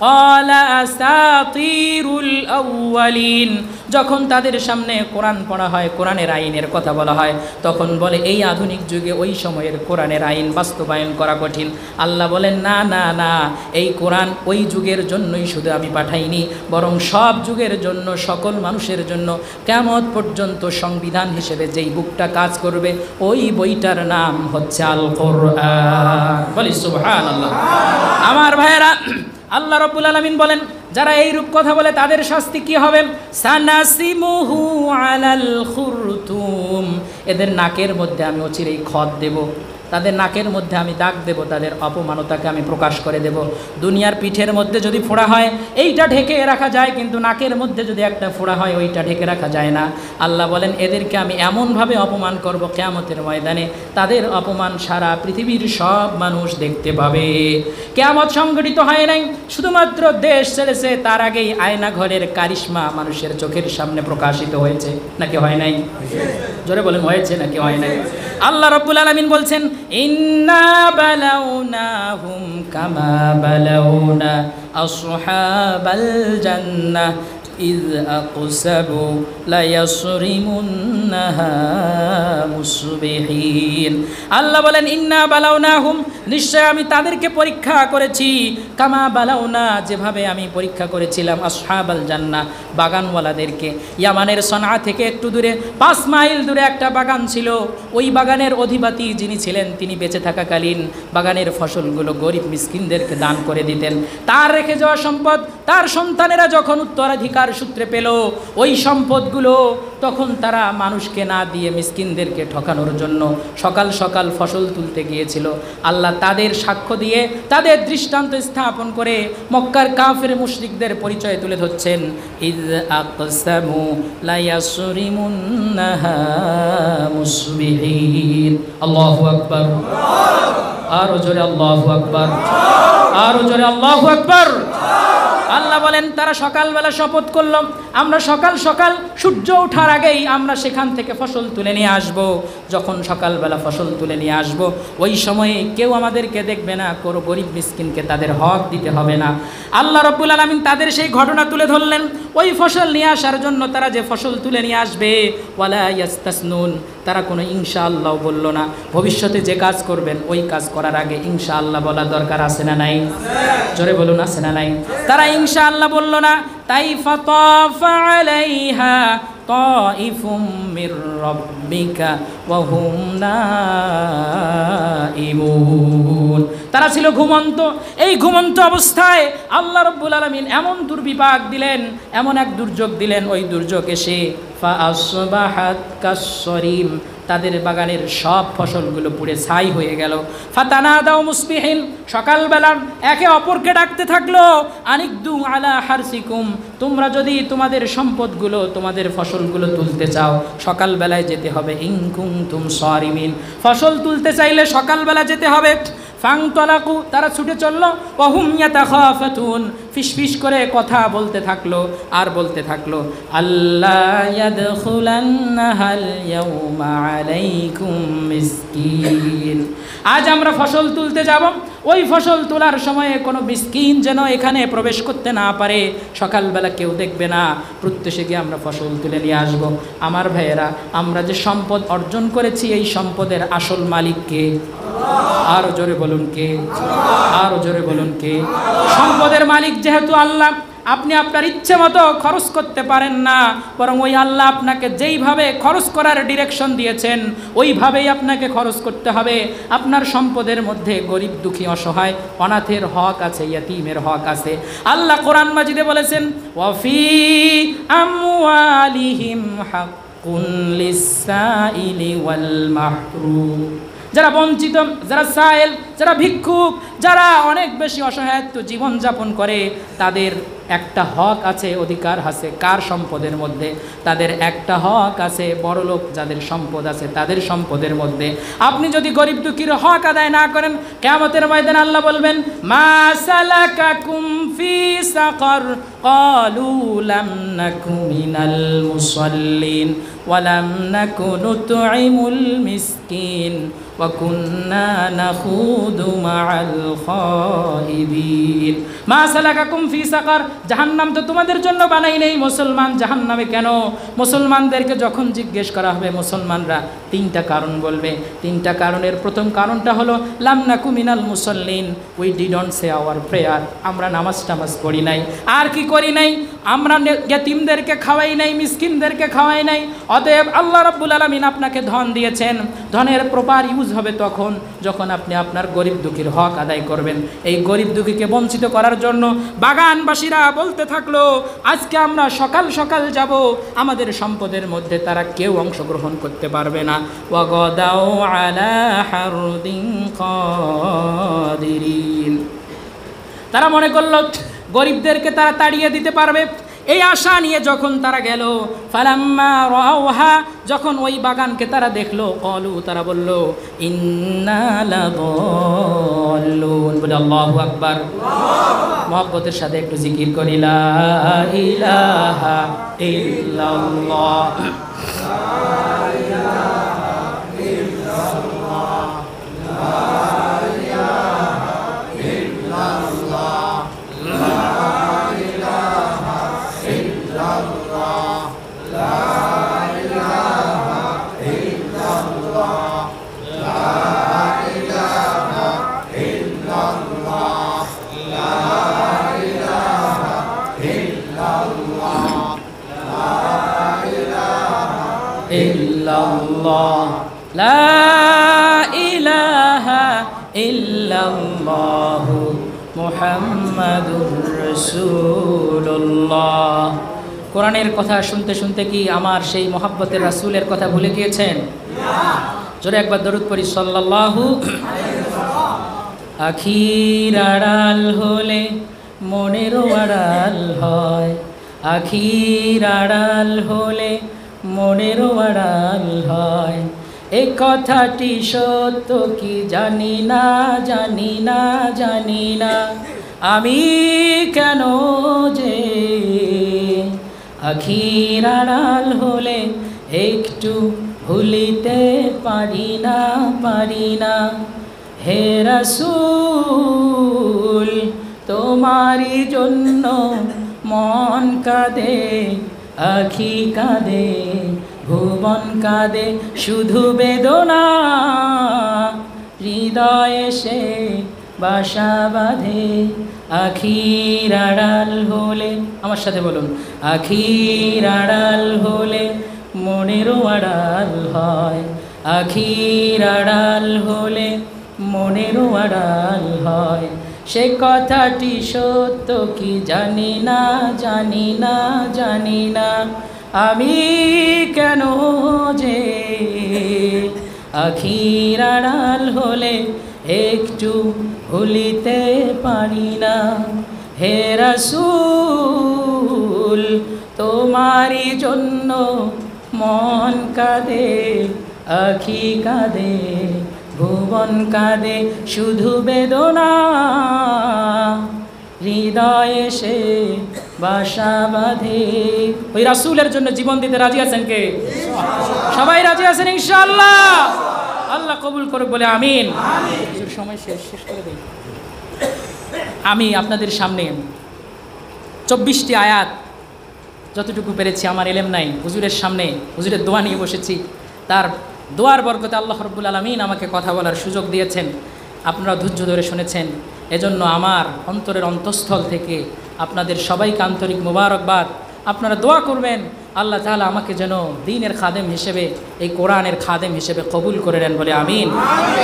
ক্বালা আসাতিরুল আউয়ালিন, যখন তাদের সামনে কোরআন পড়া হয়, কোরআনের আইনের কথা বলা হয়, তখন বলে এই আধুনিক যুগে ওই সময়ের কোরআনের আইন বাস্তবায়ন করা কঠিন। আল্লাহ বলেন না না না, এই কোরআন ওই যুগের জন্যই শুধু আমি পাঠাইনি, বরং সব যুগের জন্য, সকল মানুষের জন্য কিয়ামত পর্যন্ত সংবিধান হিসেবে যেই বুকটা কাজ করবে ওই বইটার নাম হচ্ছে আল কোরআন। বলি সুবহানাল্লাহ। আমার ভাইয়েরা, আল্লাহ রাব্বুল আলামিন বলেন যারা এইরূপ কথা বলে তাদের শাস্তি কি হবে? সানাসিমুহু আলাল খুরতুম, এদের নাকের মধ্যে আমি অচিরেই খত দেব, তাদের নাকের মধ্যে আমি দাগ দেব, তাদের অপমানতাকে আমি প্রকাশ করে দেব। দুনিয়ার পিঠের মধ্যে যদি ফোড়া হয় এইটা ঢেকে রাখা যায়, কিন্তু নাকের মধ্যে যদি একটা ফোড়া হয় ওইটা ঢেকে রাখা যায় না। আল্লাহ বলেন এদেরকে আমি এমনভাবে অপমান করব কিয়ামতের ময়দানে, তাদের অপমান সারা পৃথিবীর সব মানুষ দেখতে পাবে। কিয়ামত সংঘটিত হয় নাই, শুধুমাত্র দেশ ছেড়েছে তার আগেই আয়না ঘরের কারিশমা মানুষের চোখের সামনে প্রকাশিত হয়েছে, নাকি হয় নাই? জোরে বলেন হয়েছে নাকি হয় নাই? আল্লাহ রাব্বুল আলামিন বলছেন ইন্না বালাউনাহুম কামা বালাউনা আসহাবাল জান্নাহ ইয আকসাবু লা ইয়াসরিমুন্নাহা মুসবিহিন। আল্লাহ বলেন ইন্না বালাউনাহুম, নিশ্চয় আমি তাদেরকে পরীক্ষা করেছি, কামা বালাউনা, যেভাবে আমি পরীক্ষা করেছিলাম আসহাবাল জান্নাহ, বাগানওয়ালাদেরকে। ইয়ামানের সনআ থেকে একটু দূরে 5 মাইল দূরে একটা বাগান ছিল। ওই বাগানের অধিপতি যিনি ছিলেন তিনি বেঁচে থাকাকালীন বাগানের ফসলগুলো গরিব মিসকিনদেরকে দান করে দিতেন। তার রেখে যাওয়া সম্পদ তার সন্তানেরা যখন উত্তরাধিকার সূত্রে পেল ওই সম্পদগুলো, তখন তারা মানুষকে না দিয়ে মিসকিনদেরকে ঠকানোর জন্য সকাল সকাল ফসল তুলতে গিয়েছিল। আল্লাহ তাদের সাক্ষ্য দিয়ে, তাদের দৃষ্টান্ত স্থাপন করে মক্কার কাফের মুশরিকদের পরিচয় তুলে ধরছেন। ইয আকসামু লা ইয়াসরিমুন্নাহা মুসবিহিন। আল্লাহু আকবার। আরো জোরে আল্লাহু আকবার, আরো জোরে আল্লাহু আকবার। আল্লাহ বলেন তারা সকালবেলা শপথ করল আমরা সকাল সকাল সূর্য ওঠার আগেই আমরা সেখান থেকে ফসল তুলে নিয়ে আসব। যখন সকালবেলা ফসল তুলে নিয়ে আসব ওই সময়ে কেউ আমাদেরকে দেখবে না, কোনো গরিব মিসকিনকে তাদের হক দিতে হবে না। আল্লাহ রাব্বুল আলামিন তাদের সেই ঘটনা তুলে ধরলেন। ওই ফসল নিয়ে আসার জন্য তারা যে ফসল তুলে নিয়ে আসবে, ওয়ালা ইয়াস্তাসনুন, তারা কোনো ইনশাআল্লাহ বলল না। ভবিষ্যতে যে কাজ করবেন ওই কাজ করার আগে ইনশাআল্লাহ বলা দরকার আছে না নাই? জোরে বলুন আছে না নাই? তারা ইনশাআল্লাহ বলল না। তাই ফাতাফা আলাইহা তাইফুম মির রাব্বিকা ওয়া হুম নাইমুন, তারা ছিল ঘুমন্ত। এই ঘুমন্ত অবস্থায় আল্লাহ রাব্বুল আলামিন এমন দুর্বিপাক দিলেন, এমন এক দুর্যোগ দিলেন, ওই দুর্যোগ এসে ফাআসবাহাত কাসসরিম, তাদের বাগানের সব ফসলগুলো পুড়ে ছাই হয়ে গেল। ফাতানাদাউ মুসবিহিন, সকালবেলা একে অপরকে ডাকতে থাকলো, আনিকদু আলা হারসিকুম, তোমরা যদি তোমাদের সম্পদগুলো, তোমাদের ফসলগুলো তুলতে চাও সকালবেলায় যেতে হবে। ইন কুনতুম সারিমিন, ফসল তুলতে চাইলে সকালবেলা যেতে হবে। ফাংতলাকু, তারা ছুটে চলল। ওয়াহুম ইয়াতাখাফাতুন, ফিসফিস করে কথা বলতে থাকলো আর বলতে থাকলো, আল্লাহ ইয়াদখুলান্নাহাল ইয়াউমা আলাইকুম মিসকিন, আজ আমরা ফসল তুলতে যাব, ওই ফসল তোলার সময়ে কোনো মিসকিন যেন এখানে প্রবেশ করতে না পারে, সকালবেলা কেউ দেখবে না, প্রত্যেকে গিয়ে আমরা ফসল তুলে নিয়ে আসব। আমার ভাইয়েরা, আমরা যে সম্পদ অর্জন করেছি এই সম্পদের আসল মালিক কে? আরো জোরে বলুন কে? আরো জোরে বলুন কে? সম্পদের মালিক যেহেতু আল্লাহ, আপনি আপনার ইচ্ছে মতো খরচ করতে পারেন না, বরং ওই আল্লাহ আপনাকে যেইভাবে খরচ করার ডিরেকশন দিয়েছেন ওইভাবেই আপনাকে খরচ করতে হবে। আপনার সম্পদের মধ্যে গরিব, দুঃখী, অসহায়, অনাথের হক আছে, ইয়াতীমের হক আছে। আল্লাহ কোরআন মাজিদে বলেছেন, ওয়াফি আমওয়ালিহিম হাক্কুন লিসসাইলি ওয়াল মাহরুম, যারা বঞ্চিত, যারা সায়েল, যারা ভিক্ষুক, যারা অনেক বেশি অসহায়ত্ব জীবনযাপন করে, তাদের একটা হক আছে, অধিকার আছে। কার সম্পদের মধ্যে? তাদের একটা হক আছে, বড়লোক যাদের সম্পদ আছে তাদের সম্পদের মধ্যে। আপনি যদি গরিব দুঃখীর হক আদায় না করেন, কিয়ামতের ময়দানে আল্লাহ বলবেন, মা সালাকাকুম ফি সাকার ক্বালু লাম নাকু মিনাল মুসাল্লিন ওয়া লাম নাকু নুতঈমুল মিসকিন ওয়া কুন্না নাখুদু মাআল খাইদিন। মা সালাকাকুম ফি সাকার, জাহান্নাম তো তোমাদের জন্য বানাই নেই। মুসলমান জাহান্নামে কেন? মুসলমানদেরকে যখন জিজ্ঞেস করা হবে, মুসলমানরা তিনটা কারণ বলবে। তিনটা কারণের প্রথম কারণটা হলো লাম নাকু মিনাল মুসাল্লিন, we didn't say our prayer, আমরা নামাজ টামাজ পড়ি নাই। আর কি করি নাই? আমরা ইয়াতীমদেরকে খাওয়াই নাই, মিসকিনদেরকে খাওয়াই নাই। অতএব আল্লাহ রাব্বুল আলামিন আপনাকে ধন দিয়েছেন, ধনের প্রপার ইউজ হবে তখন যখন আপনি আপনার গরিব দুঃখীর হক আদায় করবেন। এই গরিব দুঃখীকে বঞ্চিত করার জন্য বাগানবাসীরা বলতে থাকলো, আজকে আমরা সকাল সকাল যাব, আমাদের সম্পদের মধ্যে তারা কেউ অংশগ্রহণ করতে পারবে না। ওয়াগাদাউ আলা হারদিন কাদিরিন, তারা মনে করলো গরিবদেরকে তারা তাড়িয়ে দিতে পারবে। এই আশা নিয়ে যখন তারা গেল, ফালাম্মা রাউহা, যখন ওই বাগানকে তারা দেখলো, ক্বালু, তারা বলল, ইন্না লাদাল্লুন। বলে আল্লাহু আকবার। মহব্বতের সাথে একটু জিকির করি, লা ইলাহা ইল্লাল্লাহ। ইল্লাল্লাহ, লা ইলাহা ইল্লাল্লাহু মুহাম্মাদুর রাসূলুল্লাহ। কোরআনের কথা শুনতে শুনতে কি আমার সেই মহব্বতের রাসূলের কথা ভুলে গিয়েছেন? জোরে একবার দরুদ পড়ি, সাল্লাল্লাহু আলাইহি ওয়াসাল্লাম। আখির আড়াল হলে মনেরও আড়াল হয়, আখির আড়াল হলে মনেরও আড়াল হয়। এই কথাটি সত্য কি জানি না, জানি না, জানি না, আমি কেন যে আখির আড়াল হলে একটু ভুলিতে পারি না, পারি না। হে রাসূল, তোমারই জন্য মন কাঁদে, আখি কাঁদে, ভুবন কাঁদে, শুধু বেদনা হৃদয়ে সে বাসা বাঁধে। আখির আড়াল হলে, আমার সাথে বলুন, আখির আড়াল হলে মনেরও আড়াল হয়, আখির আড়াল হলে মনেরও আড়াল হয়। সে কথাটি সত্য কি জানি না, জানি না, জানি না, আমি কেন যে আখির আড়াল হলে একটু ভুলিতে পারি না। হে রাসূল, তোমারই জন্য মন কাঁদে, আখি কাঁদে, ভুবন কাঁদে, শুধু বেদনা হৃদয়ে সে বাসা বাঁধে। ওই রাসূলের জন্য জীবন দিতে রাজি আছেন কে? সবাই রাজি আছেন ইনশাআল্লাহ? আল্লাহ কবুল করুক, বলে আমিন। সময় শেষ করে দিই। আমি আপনাদের সামনে 24টি আয়াত যতটুকু পেরেছি, আমার এলেম নাই, হুজুরের সামনে হুজুরের দোয়া নিয়ে বসেছি। তার দোয়ার বরকতে আল্লাহ রাব্বুল আলামিন আমাকে কথা বলার সুযোগ দিয়েছেন, আপনারা ধৈর্য ধরে শুনেছেন। এজন্য আমার অন্তরের অন্তঃস্থল থেকে আপনাদের সবাইকে আন্তরিক মোবারকবাদ। আপনারা দোয়া করবেন আল্লাহ তাআলা আমাকে যেন দ্বীনের খাদেম হিসেবে, এই কোরআনের খাদেম হিসেবে কবুল করে নেন, বলে আমিন।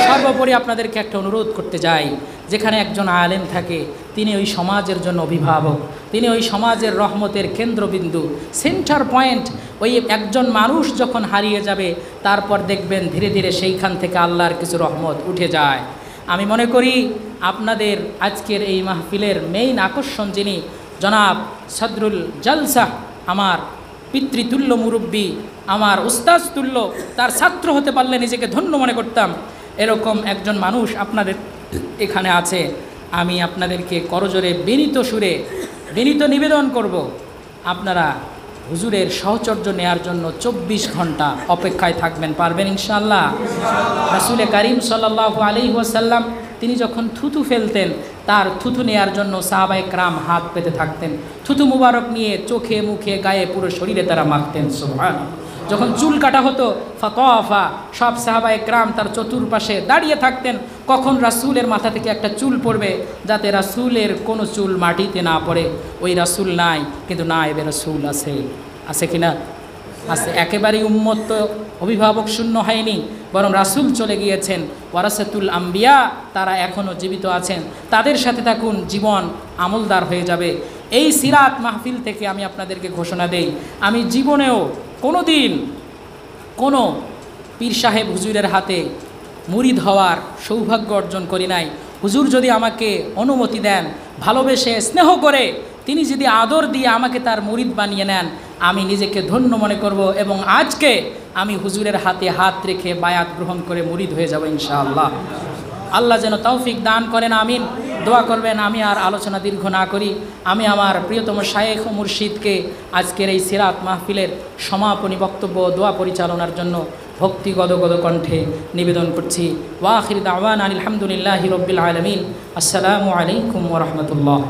সর্বোপরি আপনাদেরকে একটা অনুরোধ করতে যাই, যেখানে একজন আলেম থাকে তিনি ওই সমাজের জন্য অভিভাবক, তিনি ওই সমাজের রহমতের কেন্দ্রবিন্দু, সেন্টার পয়েন্ট। ওই একজন মানুষ যখন হারিয়ে যাবে তারপর দেখবেন ধীরে ধীরে সেইখান থেকে আল্লাহর কিছু রহমত উঠে যায়। আমি মনে করি আপনাদের আজকের এই মাহফিলের মেইন আকর্ষণ যিনি জনাব সদরুল জলসা, আমার পিতৃতুল্য মুরব্বী, আমার উস্তাজ তুল্য, তার ছাত্র হতে পারলে নিজেকে ধন্য মনে করতাম। এরকম একজন মানুষ আপনাদের এখানে আছে। আমি আপনাদেরকে করজোরে বিনীত সুরে বিনীত নিবেদন করব, আপনারা হুজুরের সাহচর্য নেয়ার জন্য 24 ঘন্টা অপেক্ষায় থাকবেন। পারবেন ইনশাআল্লাহ? রাসূল করিম সাল্লাল্লাহু আলাইহি ওয়াসাল্লাম তিনি যখন থুতু ফেলতেন, তার থুতু নেয়ার জন্য সাহাবায়ে কেরাম হাত পেতে থাকতেন। থুতু মুবারক নিয়ে চোখে মুখে গায়ে পুরো শরীরে তারা মাখতেন। সুবহানাল্লাহ। যখন চুল কাটা হতো ফাতাফা, সব সাহাবায়ে কেরাম তার চতুর্পাশে দাঁড়িয়ে থাকতেন, কখন রাসূলের মাথা থেকে একটা চুল পড়বে, যাতে রাসূলের কোনো চুল মাটিতে না পড়ে। ওই রাসূল নাই, কিন্তু নায়েবে রাসূল আছে। আছে কিনা? আছে। একেবারেই উম্মত তো অভিভাবক শূন্য হয়নি, বরং রাসূল চলে গিয়েছেন। ওয়ারাসাতুল আম্বিয়া, তারা এখনও জীবিত আছেন। তাদের সাথে থাকুন, জীবন আমলদার হয়ে যাবে। এই সিরাত মাহফিল থেকে আমি আপনাদেরকে ঘোষণা দেই, আমি জীবনেও কোনো দিন কোনো পীর সাহেব হুজুরের হাতে মুরিদ হওয়ার সৌভাগ্য অর্জন করি নাই। হুজুর যদি আমাকে অনুমতি দেন, ভালোবেসে স্নেহ করে তিনি যদি আদর দিয়ে আমাকে তার মুরিদ বানিয়ে নেন, আমি নিজেকে ধন্য মনে করব এবং আজকে আমি হুজুরের হাতে হাত রেখে বায়াত গ্রহণ করে মুরিদ হয়ে যাব ইনশাআল্লাহ। আল্লাহ যেন তৌফিক দান করেন, আমিন। দোয়া করবেন। আমি আর আলোচনা দীর্ঘ না করি, আমি আমার প্রিয়তম শায়েখ ও মুর্শিদকে আজকের এই সিরাত মাহফিলের সমাপনী বক্তব্য দোয়া পরিচালনার জন্য ভক্তি গদগদ কণ্ঠে নিবেদন করছি। ওয়া আখির দাওয়ানা আলহামদুলিল্লাহি রাব্বিল আলামিন। আসসালামু আলাইকুম ওয়া রাহমাতুল্লাহ।